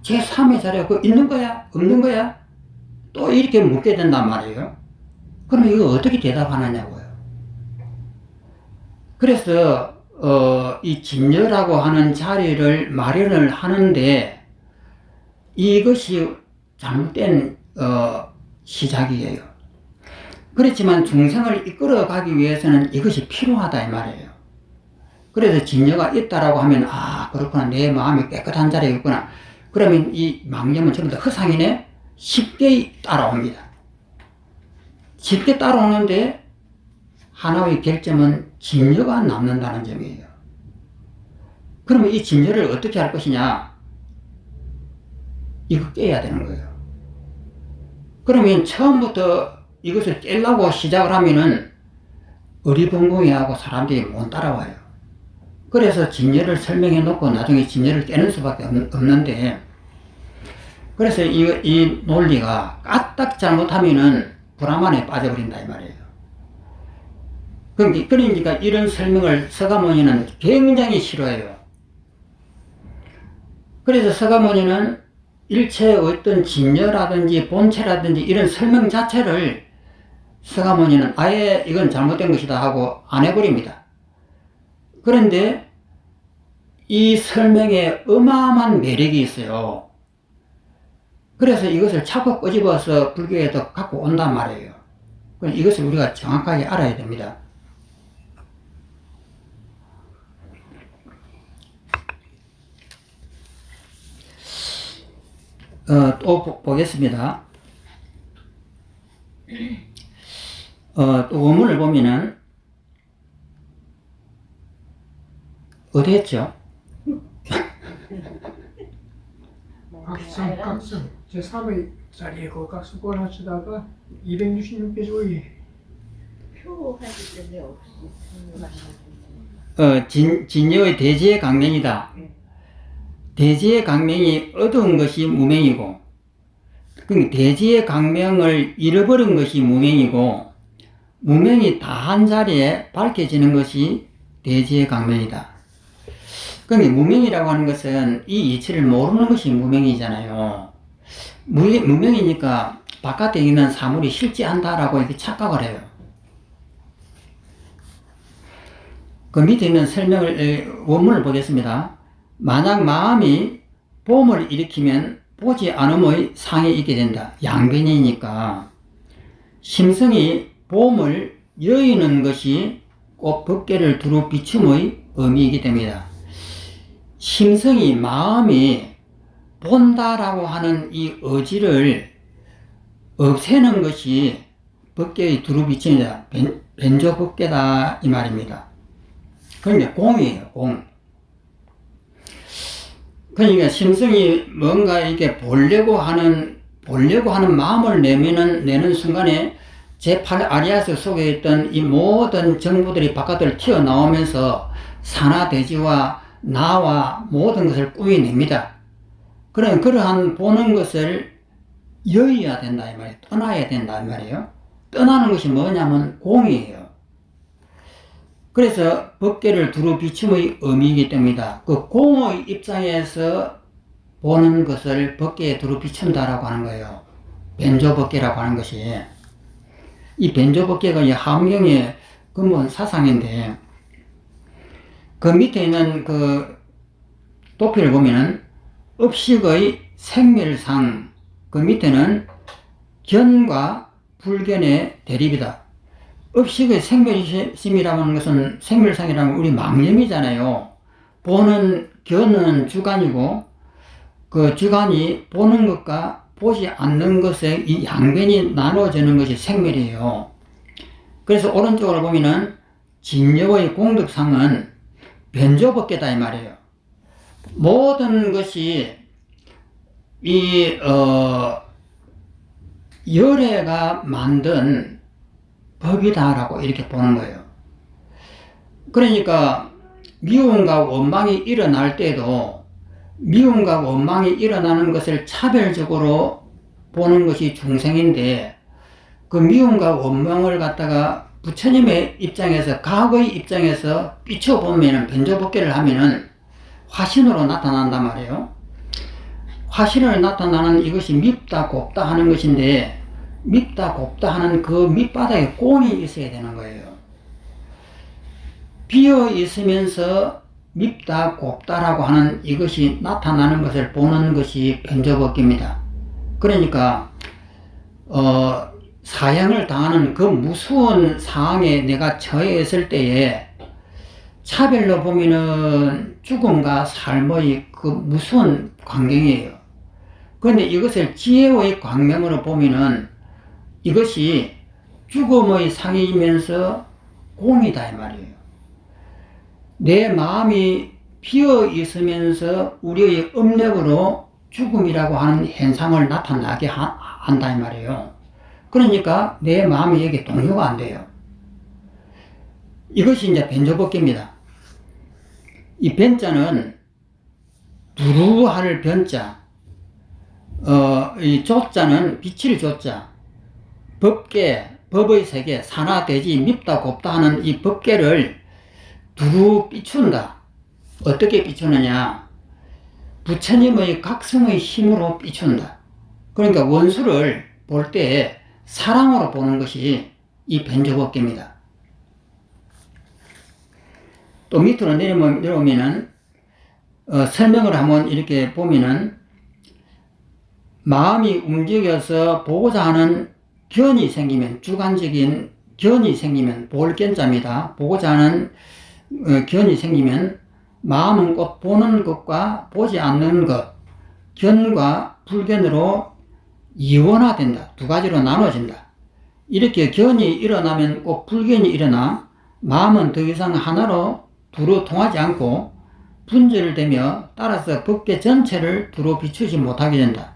제3의 자리가 그거 있는 거야? 없는 거야? 또 이렇게 묻게 된단 말이에요. 그러면 이거 어떻게 대답하느냐고요. 그래서 이 진여라고 하는 자리를 마련을 하는데 이것이 잘못된 시작이에요. 그렇지만 중생을 이끌어가기 위해서는 이것이 필요하다 이 말이에요. 그래서 진여가 있다라고 하면 그렇구나, 내 마음이 깨끗한 자리에 있구나. 그러면 이 망념은 전부 다 허상이네. 쉽게 따라옵니다. 쉽게 따라오는데 하나의 결점은 진여가 남는다는 점이에요. 그러면 이 진여를 어떻게 할 것이냐? 이거 깨야 되는 거예요. 그러면 처음부터 이것을 깨려고 시작을 하면은 어리벙벙해하고 사람들이 못 따라와요. 그래서 진여를 설명해 놓고 나중에 진여를 깨는 수밖에 없는데, 그래서 이 논리가 까딱 잘못하면은 불화만에 빠져버린다 이 말이에요. 그러니까 이런 설명을 서가모니는 굉장히 싫어해요. 그래서 서가모니는 일체의 어떤 진여라든지 본체라든지 이런 설명 자체를 서가모니는 아예 이건 잘못된 것이다 하고 안 해버립니다. 그런데 이 설명에 어마어마한 매력이 있어요. 그래서 이것을 자꾸 끄집어서 불교에도 갖고 온단 말이에요. 이것을 우리가 정확하게 알아야 됩니다. 또 보겠습니다. 또 원문을 보면은 어디 했죠? 각성 제3의 자리에 그 각성권 하시다가 266페이지 표하기 때문에 없이 진여의 대지의 강명이다. 대지의 강명이 어두운 것이 무명이고, 대지의 강명을 잃어버린 것이 무명이고, 무명이 다한 자리에 밝혀지는 것이 대지의 강명이다. 그러니까 무명이라고 하는 것은 이 이치를 모르는 것이 무명이잖아요. 무명이니까 바깥에 있는 사물이 실제한다라고 이렇게 착각을 해요. 그 밑에 있는 원문을 보겠습니다. 만약 마음이 봄을 일으키면 보지 않음의 상에 있게 된다. 양변이니까 심성이 봄을 여의는 것이 꼭 법계를 두루 비춤의 의미이기 됩니다. 심성이 마음이 본다라고 하는 이 의지를 없애는 것이 법계의 두루 비춤이다. 변조 법계다 이 말입니다. 그러니까 공이에요, 공. 그러니까 심성이 뭔가 이렇게 보려고 하는 마음을 내는 순간에 제8 아리아스 속에 있던 이 모든 정보들이 바깥으로 튀어나오면서 산하대지와 나와 모든 것을 꾸며냅니다. 그러한 보는 것을 여의야 된다 이 말이에요. 떠나야 된다 이 말이에요. 떠나는 것이 뭐냐면 공이에요. 그래서 법계를 두루 비춤의 의미이기 때문이다. 그 공의 입장에서 보는 것을 법계에 두루 비춘다라고 하는 거예요. 변조법계라고 하는 것이. 이 변조법계가 이 함경의 근본 사상인데, 그 밑에 있는 그 도피를 보면은 업식의 생멸상, 그 밑에는 견과 불견의 대립이다. 업식의 생멸심이라고 하는 것은, 생멸상이라는 건 우리 망념이잖아요. 보는 견은 주관이고, 그 주관이 보는 것과 보지 않는 것의 이 양변이 나눠지는 것이 생멸이에요. 그래서 오른쪽으로 보면은 진여의 공덕상은 변조법계다 이 말이에요. 모든 것이 열애가 만든 법이다라고 이렇게 보는 거예요. 그러니까 미움과 원망이 일어날 때도 미움과 원망이 일어나는 것을 차별적으로 보는 것이 중생인데, 그 미움과 원망을 갖다가 부처님의 입장에서, 과거의 입장에서 비춰보면은, 변조법계를 하면은 화신으로 나타난단 말이에요. 화신으로 나타나는 이것이 밉다 곱다 하는 것인데, 밉다 곱다 하는 그 밑바닥에 공이 있어야 되는 거예요. 비어 있으면서 밉다 곱다라고 하는 이것이 나타나는 것을 보는 것이 변조법계입니다. 그러니까 사형을 당하는 그 무서운 상황에 내가 처해 있을 때에 차별로 보면은 죽음과 삶의 그 무서운 광경이에요. 그런데 이것을 지혜의 광명으로 보면은 이것이 죽음의 상이면서 공이다 이 말이에요. 내 마음이 비어 있으면서 우리의 업력으로 죽음이라고 하는 현상을 나타나게 한다 이 말이에요. 그러니까 내 마음이 여기 동요가 안 돼요. 이것이 이제 변조법계입니다. 이 변자는 두루할 변자, 이 조자는 빛을 조자, 법계, 법의 세계, 산화대지, 밉다 곱다 하는 이 법계를 두루 비춘다. 어떻게 비추느냐? 부처님의 각성의 힘으로 비춘다. 그러니까 원수를 볼 때 사랑으로 보는 것이 이 변조법계입니다. 또 밑으로 내려오면은 설명을 한번 이렇게 보면은, 마음이 움직여서 보고자 하는 견이 생기면, 주관적인 견이 생기면, 볼 견자입니다. 보고자 하는 견이 생기면 마음은 꼭 보는 것과 보지 않는 것, 견과 불견으로 이원화된다. 두 가지로 나눠진다. 이렇게 견이 일어나면 꼭 불견이 일어나 마음은 더 이상 하나로 두루 통하지 않고 분절되며 따라서 법계 전체를 두루 비추지 못하게 된다.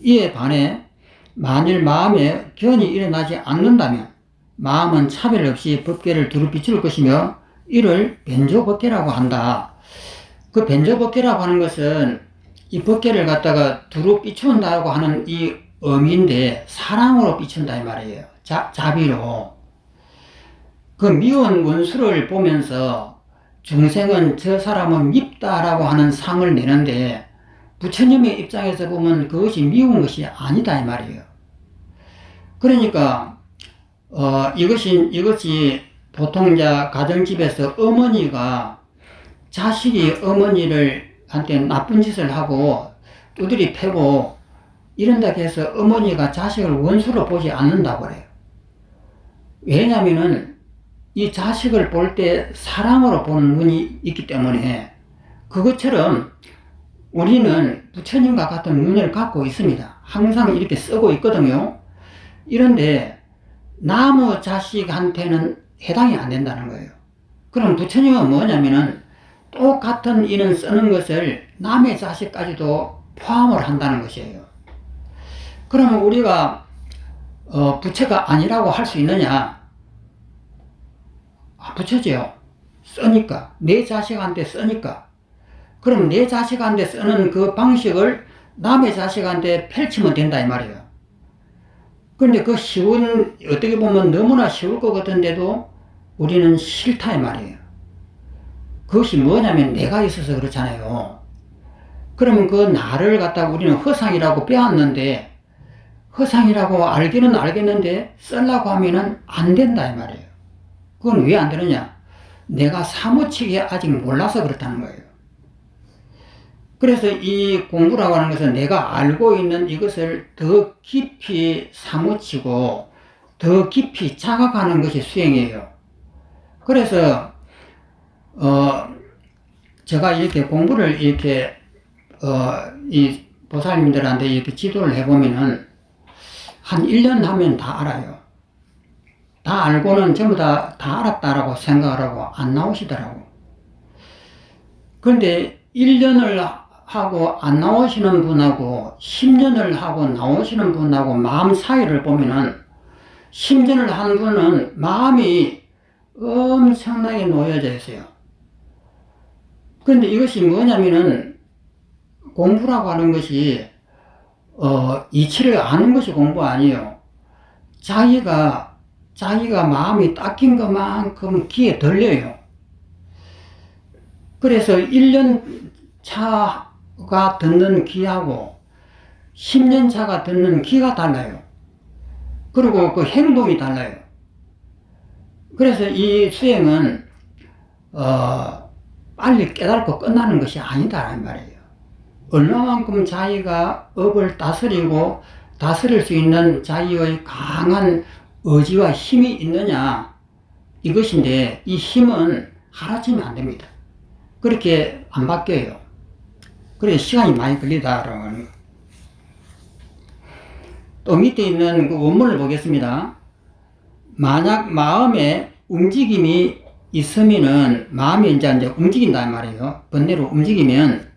이에 반해 만일 마음에 견이 일어나지 않는다면 마음은 차별 없이 법계를 두루 비출 것이며 이를 변조법계라고 한다. 그 변조법계라고 하는 것은 이 법계를 갖다가 두루 비춘다고 하는 이 의미인데, 사랑으로 비춘다 이 말이에요. 자비로. 그 미운 원수를 보면서 중생은 저 사람은 밉다라고 하는 상을 내는데, 부처님의 입장에서 보면 그것이 미운 것이 아니다 이 말이에요. 그러니까 이것이 보통 이제 가정집에서 어머니가 자식이 한테 나쁜 짓을 하고 두드리 패고 이런다 해서 어머니가 자식을 원수로 보지 않는다고 그래요. 왜냐면은 이 자식을 볼 때 사랑으로 보는 눈이 있기 때문에, 그것처럼 우리는 부처님과 같은 눈을 갖고 있습니다. 항상 이렇게 쓰고 있거든요. 이런데 남의 자식한테는 해당이 안 된다는 거예요. 그럼 부처님은 뭐냐면은 똑같은 이는 쓰는 것을 남의 자식까지도 포함을 한다는 것이에요. 그러면 우리가 부처가 아니라고 할 수 있느냐? 부처지요. 쓰니까. 내 자식한테 쓰니까. 그럼 내 자식한테 쓰는 그 방식을 남의 자식한테 펼치면 된다 이 말이에요. 그런데 그 어떻게 보면 너무나 쉬울 것 같은데도 우리는 싫다 이 말이에요. 그것이 뭐냐면 내가 있어서 그렇잖아요. 그러면 그 나를 갖다가 우리는 허상이라고 빼앗는데, 허상이라고 알기는 알겠는데 쓰려고 하면은 안 된다 이 말이에요. 그건 왜 안 되느냐? 내가 사무치게 아직 몰라서 그렇다는 거예요. 그래서 이 공부라고 하는 것은 내가 알고 있는 이것을 더 깊이 사무치고 더 깊이 자각하는 것이 수행이에요. 그래서 제가 이렇게 공부를 이렇게 이 보살님들한테 이렇게 지도를 해보면은 한 1년 하면 다 알아요. 다 알고는 전부 다 알았다라고 생각을 하고 안 나오시더라고. 그런데 1년을 하고 안 나오시는 분하고 10년을 하고 나오시는 분하고 마음 사이를 보면은 10년을 한 분은 마음이 엄청나게 놓여져 있어요. 그런데 이것이 뭐냐면은 공부라고 하는 것이 이치를 아는 것이 공부 아니에요. 자기가 마음이 닦인 것만큼 귀에 들려요. 그래서 1년 차가 듣는 귀하고 10년 차가 듣는 귀가 달라요. 그리고 그 행동이 달라요. 그래서 이 수행은 빨리 깨닫고 끝나는 것이 아니다라는 말이에요. 얼마만큼 자기가 업을 다스리고 다스릴 수 있는 자기의 강한 의지와 힘이 있느냐, 이것인데 이 힘은 하루아침에 안 됩니다. 그렇게 안 바뀌어요. 그래서 시간이 많이 걸리다라고 하는 거예요. 또 밑에 있는 그 원문을 보겠습니다. 만약 마음에 움직임이 있으면은 마음이 이제 움직인단 말이에요. 번뇌로 움직이면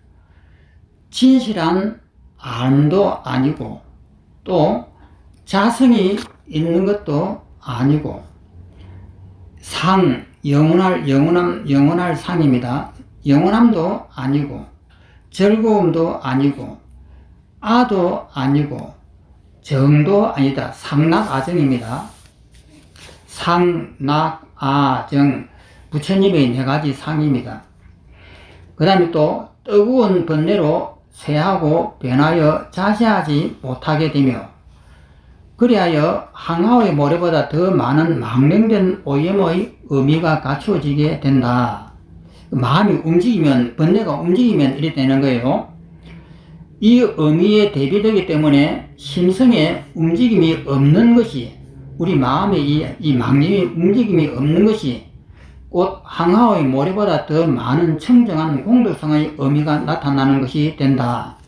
진실한 암도 아니고 또 자성이 있는 것도 아니고 영원할 상입니다. 영원함도 아니고 즐거움도 아니고 아도 아니고 정도 아니다. 상락아정입니다. 상락아정, 부처님의 4가지 상입니다. 그 다음에 또 뜨거운 번뇌로 쇠하고 변하여 자세하지 못하게 되며 그리하여 항아의 모래보다 더 많은 망령된 오염의 의미가 갖추어지게 된다. 마음이 움직이면, 번뇌가 움직이면 이래 되는 거예요. 이 의미에 대비되기 때문에 심성에 움직임이 없는 것이, 우리 마음에 이 망령의 움직임이 없는 것이 곧 항아의 모래보다 더 많은 청정한 공덕성의 의미가 나타나는 것이 된다.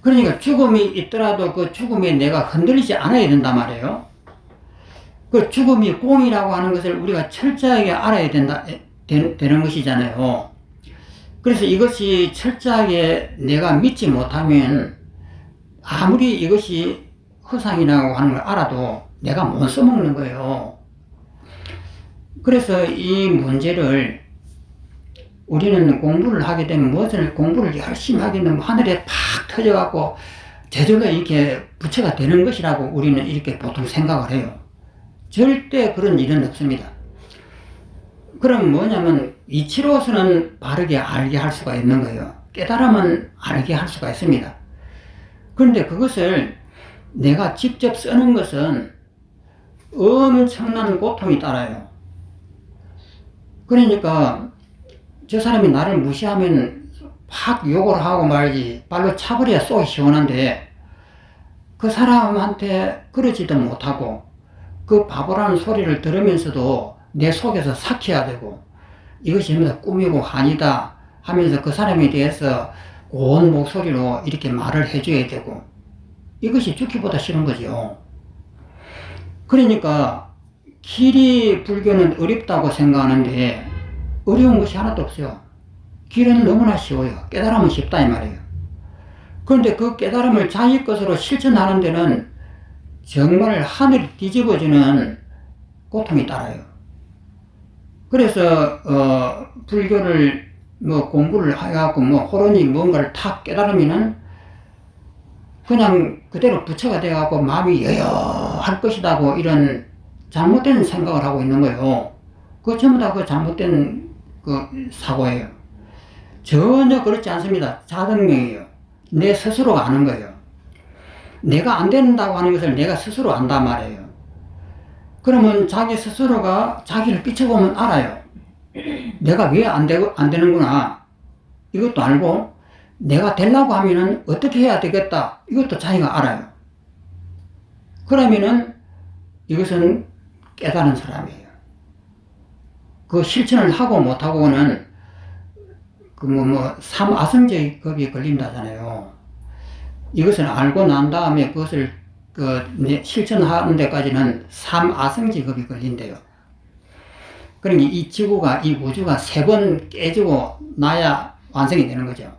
그러니까 죽음이 있더라도 그 죽음에 내가 흔들리지 않아야 된단 말이에요. 그 죽음이 공이라고 하는 것을 우리가 철저하게 알아야 되는 것이잖아요. 그래서 이것이 철저하게 내가 믿지 못하면 아무리 이것이 허상이라고 하는 걸 알아도 내가 못 써먹는 거예요. 그래서 이 문제를 우리는 공부를 하게 되면 무엇을 공부를 열심히 하게 되면 하늘에 팍 터져갖고 저절로 이렇게 부처가 되는 것이라고 우리는 이렇게 보통 생각을 해요. 절대 그런 일은 없습니다. 그럼 뭐냐면 이치로서는 바르게 알게 할 수가 있는 거예요. 깨달으면 알게 할 수가 있습니다. 그런데 그것을 내가 직접 쓰는 것은 엄청난 고통이 따라요. 그러니까 저 사람이 나를 무시하면 팍 욕을 하고 말지 발로 차버려야 속이 시원한데 그 사람한테 그러지도 못하고 그 바보라는 소리를 들으면서도 내 속에서 삭혀야 되고 이것이 꿈이고 한이다 하면서 그 사람에 대해서 고운 목소리로 이렇게 말을 해줘야 되고 이것이 죽기보다 싫은 거죠. 그러니까 길이 불교는 어렵다고 생각하는데 어려운 것이 하나도 없어요. 길은 너무나 쉬워요. 깨달으면 쉽다 이 말이에요. 그런데 그 깨달음을 자기 것으로 실천하는 데는 정말 하늘이 뒤집어지는 고통이 따라요. 그래서 불교를 공부를 해갖고 호론이 뭔가를 탁 깨달으면은 그냥 그대로 부처가 돼갖고 마음이 여여할 것이다고 이런 잘못된 생각을 하고 있는 거예요. 그거 전부 다 그 잘못된 그 사고예요. 전혀 그렇지 않습니다. 자등명이에요. 내 스스로가 아는 거예요. 내가 안 된다고 하는 것을 내가 스스로 안단 말이에요. 그러면 자기 스스로가 자기를 비춰보면 알아요. 내가 왜 안 되는구나. 이것도 알고, 내가 되려고 하면은 어떻게 해야 되겠다. 이것도 자기가 알아요. 그러면은 이것은 깨달은 사람이에요. 그 실천을 하고 못하고는 삼아성제의 법이 걸린다잖아요. 이것을 알고 난 다음에 그것을 실천하는 데까지는 삼아성제 법이 걸린대요. 그러니까 이 지구가, 이 우주가 3번 깨지고 나야 완성이 되는 거죠.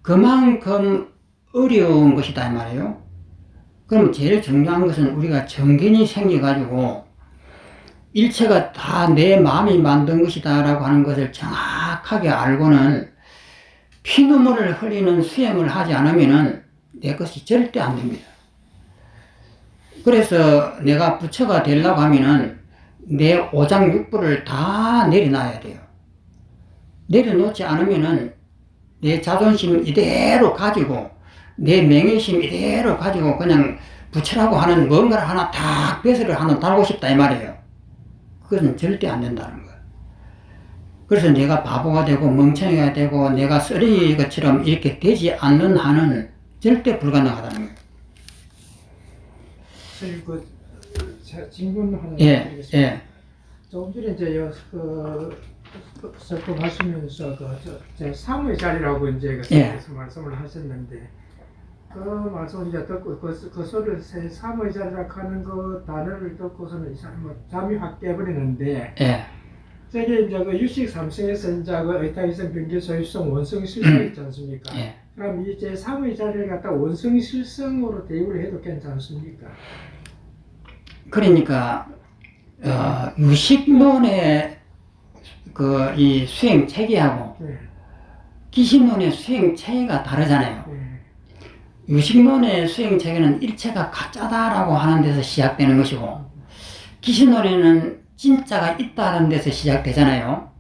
그만큼 어려운 것이다 이 말이에요. 그럼 제일 중요한 것은 우리가 정견이 생겨가지고 일체가 다 내 마음이 만든 것이다 라고 하는 것을 정확하게 알고는 피눈물을 흘리는 수행을 하지 않으면은 내 것이 절대 안 됩니다. 그래서 내가 부처가 되려고 하면은 내 오장육부를 다 내려놔야 돼요. 내려놓지 않으면은 내 자존심 이대로 가지고 내 명예심 이대로 가지고 그냥 부처라고 하는 뭔가를 하나 딱 벼슬을 하나 달고 싶다 이 말이에요. 그것은 절대 안 된다는 거예요. 그래서 내가 바보가 되고 멍청이가 되고 내가 쓰레기 것처럼 이렇게 되지 않는 한은 절대 불가능하다는 거예요. 그리고 제가 질문 하나 드리겠습니다. 예. 조금 전에 이제 말씀하시면서 제 3의 자리라고 이제 말씀을 하셨는데 그 말씀 이제 듣고 그 소리를 3의 자리라고 하는 그 단어를 듣고서는 이 사람은 잠이 확 깨버리는데 저게 이제 그 유식 삼성에서 이제 그 의타이성 변계 소유성 원성 실성 있지 않습니까? 그럼 이 제 3의 자리를 갖다 원성 실성으로 대입을 해도 괜찮습니까? 그러니까 유식론의 이 수행 체계하고 기식론의 수행 체계가 다르잖아요. 유식론의 수행 체계는 일체가 가짜다라고 하는 데서 시작되는 것이고 기식론에는 진짜가 있다는 데서 시작되잖아요.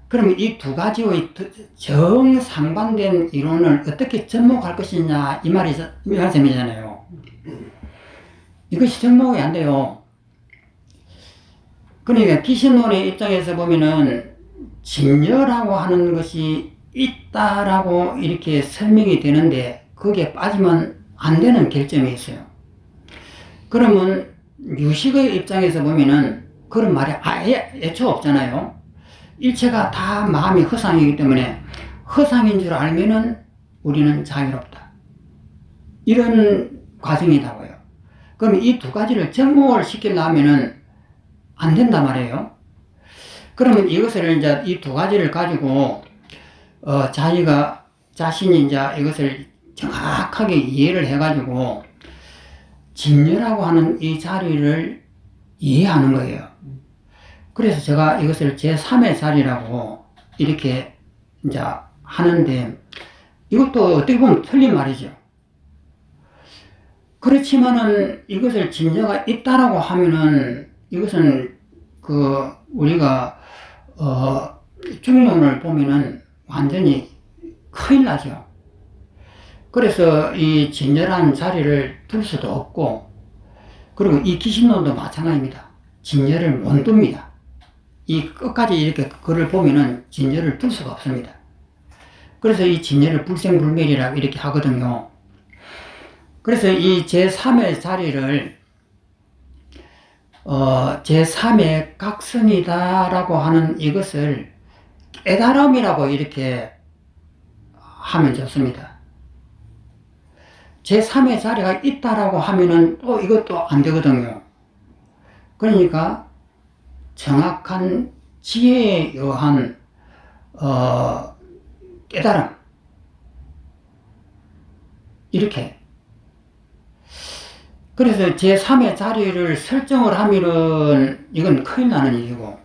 그러면 이 두 가지의 정상반된 이론을 어떻게 접목할 것이냐 이 말씀이잖아요. 이것이 접목이 안 돼요. 그러니까 기신론의 입장에서 보면은 진여라고 하는 것이 있다라고 이렇게 설명이 되는데 거기에 빠지면 안 되는 결점이 있어요. 그러면 유식의 입장에서 보면은 그런 말이 아예 애초 없잖아요. 일체가 다 마음이 허상이기 때문에 허상인 줄 알면은 우리는 자유롭다. 이런 과정이라고요. 그럼 이 두 가지를 접목을 시키려면은 안 된단 말이에요. 그러면 이것을 이제 이 두 가지를 가지고 자신이 이제 이것을 정확하게 이해를 해가지고 진여라고 하는 이 자리를 이해하는 거예요. 그래서 제가 이것을 제3의 자리라고 이렇게 이제 하는데 이것도 어떻게 보면 틀린 말이죠. 그렇지만은 이것을 진여가 있다라고 하면은 이것은 우리가 중론을 보면은 완전히 큰일 나죠. 그래서 이 진여라는 자리를 둘 수도 없고, 그리고 이 기신론도 마찬가지입니다. 진여를 못 둡니다. 이 끝까지 이렇게 글을 보면은 진여를 둘 수가 없습니다. 그래서 이 진여를 불생불멸이라고 이렇게 하거든요. 그래서 이 제3의 자리를 제3의 각성이다라고 하는 이것을 깨달음이라고 이렇게 하면 좋습니다. 제3의 자리가 있다라고 하면은 또 이것도 안 되거든요. 그러니까 정확한 지혜에 의한 깨달음, 이렇게. 그래서 제3의 자리를 설정을 하면은 이건 큰일 나는 일이고,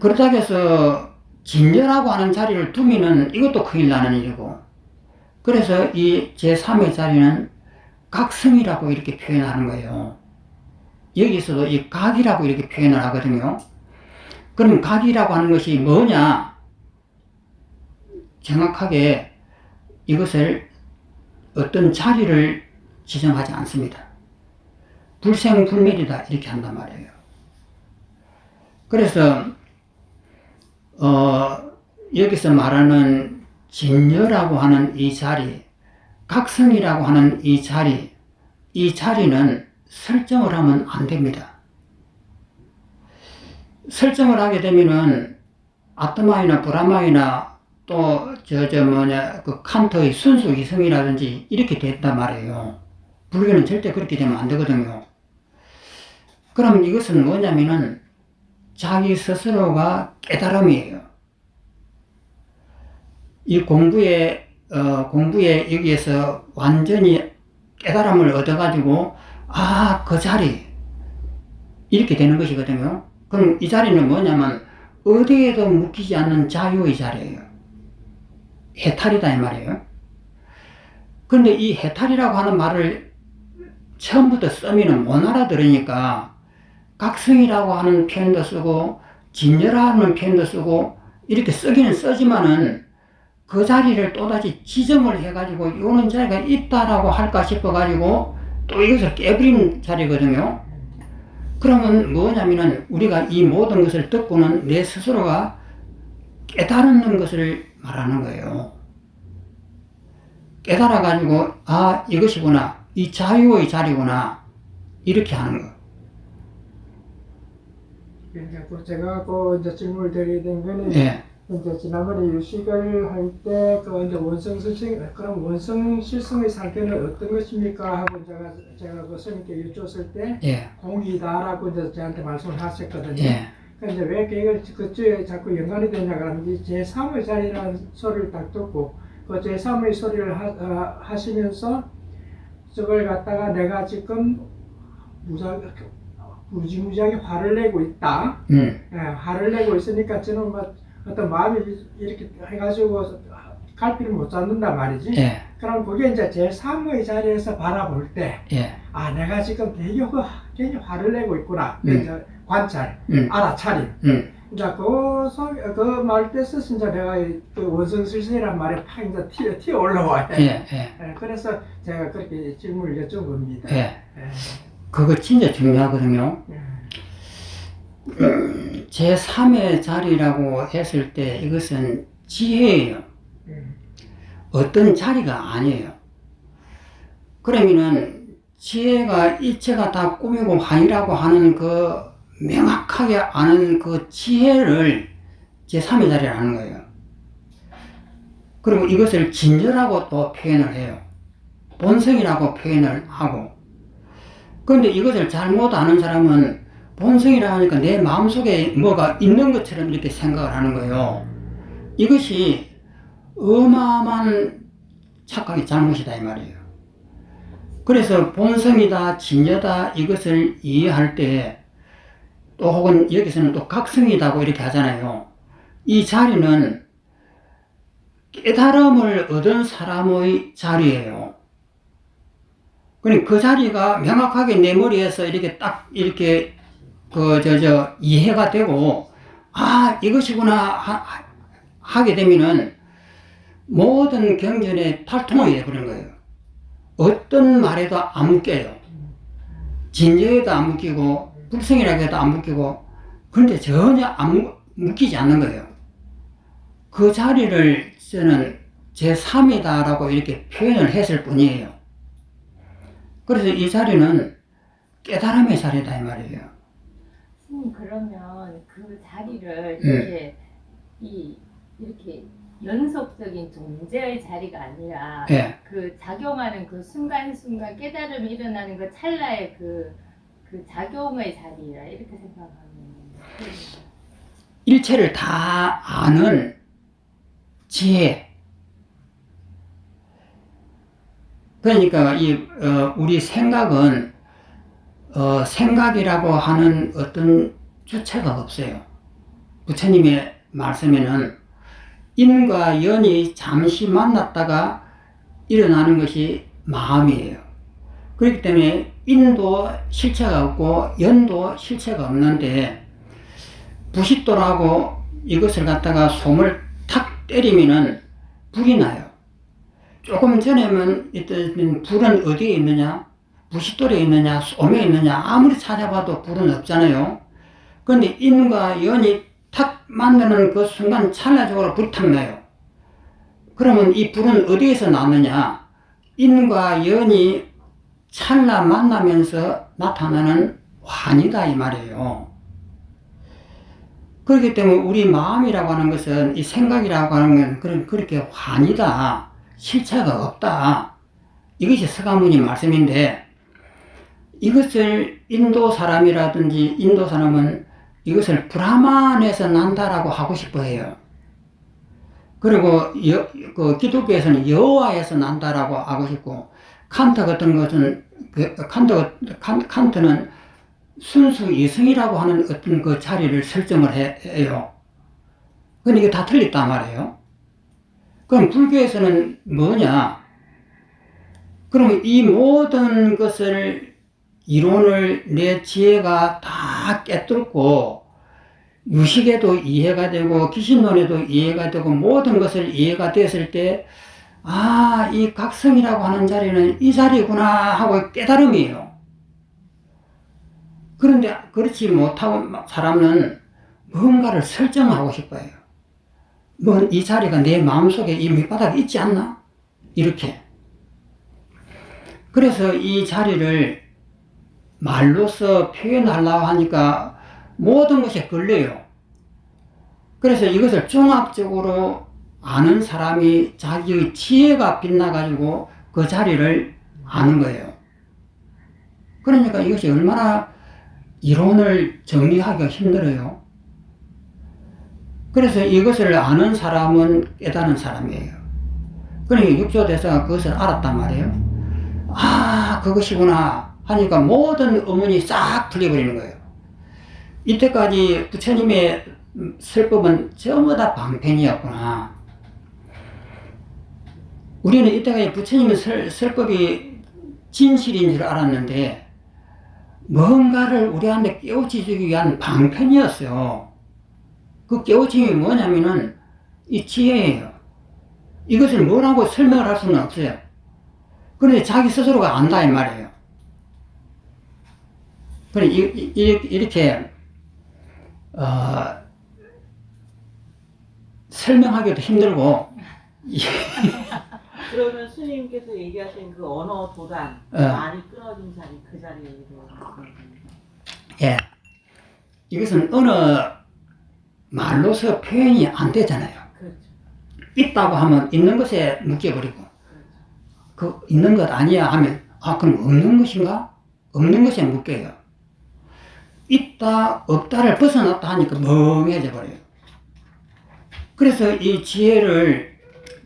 그렇다고 해서 진여라고 하는 자리를 두면은 이것도 큰일 나는 일이고, 그래서 이 제3의 자리는 각성이라고 이렇게 표현하는 거예요. 여기서도 이 각이라고 이렇게 표현을 하거든요. 그럼 각이라고 하는 것이 뭐냐? 정확하게 이것을 어떤 자리를 지정하지 않습니다. 불생불멸이다 이렇게 한단 말이에요. 그래서 여기서 말하는 진여라고 하는 이 자리, 각성이라고 하는 이 자리는 설정을 하면 안 됩니다. 설정을 하게 되면은 아트마이나 브라마이나 또 그 칸트의 순수 이성이라든지 이렇게 됐단 말이에요. 불교는 절대 그렇게 되면 안 되거든요. 그럼 이것은 뭐냐면은 자기 스스로가 깨달음이에요. 이 공부에 여기에서 완전히 깨달음을 얻어가지고, 그 자리. 이렇게 되는 것이거든요. 그럼 이 자리는 뭐냐면, 어디에도 묶이지 않는 자유의 자리예요. 해탈이다, 이 말이에요. 그런데 이 해탈이라고 하는 말을 처음부터 써미는 못 알아들으니까, 각성이라고 하는 표현도 쓰고, 진여라는 표현도 쓰고, 이렇게 쓰기는 쓰지만은, 그 자리를 또다시 지정을 해가지고 요런 자리가 있다라고 할까 싶어가지고 또 이것을 깨버리는 자리거든요. 그러면 뭐냐면은 우리가 이 모든 것을 듣고는 내 스스로가 깨달는 것을 말하는 거예요. 깨달아가지고 이것이구나, 이 자유의 자리구나, 이렇게 하는 거. 그러니까 제가 이제 질문을 드리게 된 거는 이제 지난번에 유식을 할 때 이제 원성실성, 그럼 원성실성의 상태는 어떤 것입니까 하고 제가 그 스님께 여쭈었을 때 공이다라고 이제 저한테 말씀을 하셨거든요. 그러니까 이제 왜 이걸 그쪽에 자꾸 연관이 되냐 그러면 제3의 자리라는 소리를 딱 듣고 그 제3의 소리를 하시면서 저걸 갖다가 내가 지금 무지무지하게 화를 내고 있다. 화를 내고 있으니까 저는 어떤 마음이 이렇게 해가지고 갈피를 못 잡는단 말이지. 그럼 그게 이제 제3의 자리에서 바라볼 때, 내가 지금 되게 화를 내고 있구나. 이제 관찰, 알아차림. 이제 그 말 뜻에서 이제 내가 그 원성실성이란 말에 팍 이제 튀어 올라와요. 그래서 제가 그렇게 질문을 여쭤본 겁니다. 그거 진짜 중요하거든요. 제3의 자리라고 했을 때 이것은 지혜예요. 어떤 자리가 아니에요. 그러면은 지혜가 이체가 다 꿈이고 환이라고 하는 그 명확하게 아는 그 지혜를 제3의 자리라는 거예요. 그리고 이것을 진저라고 또 표현을 해요. 본성이라고 표현을 하고. 그런데 이것을 잘못 아는 사람은 본성이라 하니까 내 마음속에 뭐가 있는 것처럼 이렇게 생각을 하는 거예요. 이것이 어마어마한 착각의 잘못이다 이 말이에요. 그래서 본성이다, 진여다 이것을 이해할 때 또 혹은 여기서는 또 각성이다고 이렇게 하잖아요. 이 자리는 깨달음을 얻은 사람의 자리예요. 그러니까 그 자리가 명확하게 내 머리에서 이렇게 딱 이렇게 이해가 되고, 이것이구나 하게 되면은 모든 경전에 탈통이 되어버린 거예요. 어떤 말에도 안 묶여요. 진저에도 안 묶이고, 불성이라고 해도 안 묶이고, 그런데 전혀 묶이지 않는 거예요. 그 자리를 저는 제3이다라고 이렇게 표현을 했을 뿐이에요. 그래서 이 자리는 깨달음의 자리다 이 말이에요. 그러면 그 자리를 이렇게 이렇게 연속적인 존재의 자리가 아니라 그 작용하는 그 순간순간 깨달음이 일어나는 그 찰나의 그 작용의 자리라 이렇게 생각하면 일체를 다 아는 지혜. 그러니까 우리 생각은 생각이라고 하는 어떤 주체가 없어요. 부처님의 말씀에는 인과 연이 잠시 만났다가 일어나는 것이 마음이에요. 그렇기 때문에 인도 실체가 없고 연도 실체가 없는데 부싯돌하고 이것을 갖다가 솜을 탁 때리면은 불이 나요. 조금 전에는 있던 불은 어디에 있느냐? 부싯돌에 있느냐? 솜에 있느냐? 아무리 찾아봐도 불은 없잖아요. 그런데 인과 연이 탁 만나는 그 순간 찰나적으로 불이 탁 나요. 그러면 이 불은 어디에서 나느냐? 인과 연이 찰나 만나면서 나타나는 환이다 이 말이에요. 그렇기 때문에 우리 마음이라고 하는 것은 이 생각이라고 하는 건 그렇게 환이다. 실체가 없다. 이것이 서가모니 말씀인데 이것을 인도 사람이라든지 인도 사람은 이것을 브라만에서 난다라고 하고 싶어 해요. 그리고 그 기독교에서는 여호와에서 난다라고 하고 싶고 칸트 같은 것은 칸트는 순수 이성이라고 하는 어떤 그 자리를 설정을 해요. 근데 이게 다 틀렸단 말이에요. 그럼 불교에서는 뭐냐? 그럼 이 모든 것을 이론을 내 지혜가 다 깨뚫고 유식에도 이해가 되고 기신론에도 이해가 되고 모든 것을 이해가 됐을 때 아, 이 각성이라고 하는 자리는 이 자리구나 하고 깨달음이에요. 그런데 그렇지 못하고 사람은 뭔가를 설정하고 싶어요. 뭐 이 자리가 내 마음속에 이 밑바닥에 있지 않나? 이렇게. 그래서 이 자리를 말로서 표현하려고 하니까 모든 것에 걸려요. 그래서 이것을 종합적으로 아는 사람이 자기의 지혜가 빛나가지고 그 자리를 아는 거예요. 그러니까 이것이 얼마나 이론을 정리하기가 힘들어요. 그래서 이것을 아는 사람은 깨닫는 사람이에요. 그러니까 육조대사가 그것을 알았단 말이에요. 아, 그것이구나 하니까 모든 의문이 싹 풀려버리는 거예요. 이때까지 부처님의 설법은 전부 다 방편이었구나. 우리는 이때까지 부처님의 설법이 진실인 줄 알았는데 뭔가를 우리한테 깨우쳐 주기 위한 방편이었어요. 그 깨우침이 뭐냐면은 이 지혜예요. 이것을 뭐라고 설명을 할 수는 없어요. 그런데 자기 스스로가 안다 이 말이에요. 그래 이렇게 설명하기도 힘들고 그러면 스님께서 얘기하신 그 언어 도단 많이 끊어진 자리 그 자리로 예, 이것은 어느 말로서 표현이 안 되잖아요. 그렇죠. 있다고 하면 있는 것에 묶여버리고 그 있는 것 아니야 하면 아 그럼 없는 것인가? 없는 것에 묶여요. 있다 없다를 벗어났다 하니까 멍해져 버려요. 그래서 이 지혜를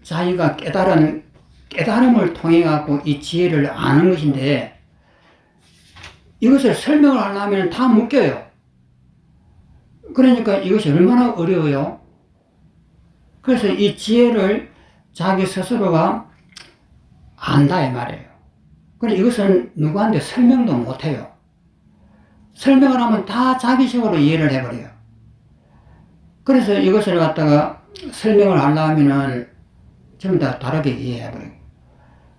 자기가 깨달음을 통해 갖고 이 지혜를 아는 것인데 이것을 설명을 하려면 다 묶여요. 그러니까 이것이 얼마나 어려워요. 그래서 이 지혜를 자기 스스로가 안다 이 말이에요. 그래 이것은 누구한테 설명도 못해요. 설명을 하면 다 자기식으로 이해를 해버려요. 그래서 이것을 갖다가 설명을 하려면은 전부 다 다르게 이해해버려요.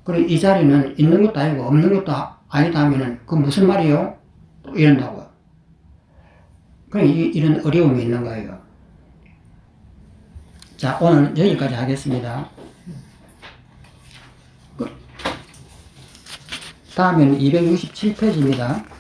그리고 이 자리는 있는 것도 아니고 없는 것도 아니다 하면은 그 무슨 말이요? 또 이런다고요. 그래 이런 어려움이 있는 거예요. 자, 오늘 여기까지 하겠습니다. 다음에는 267페이지입니다.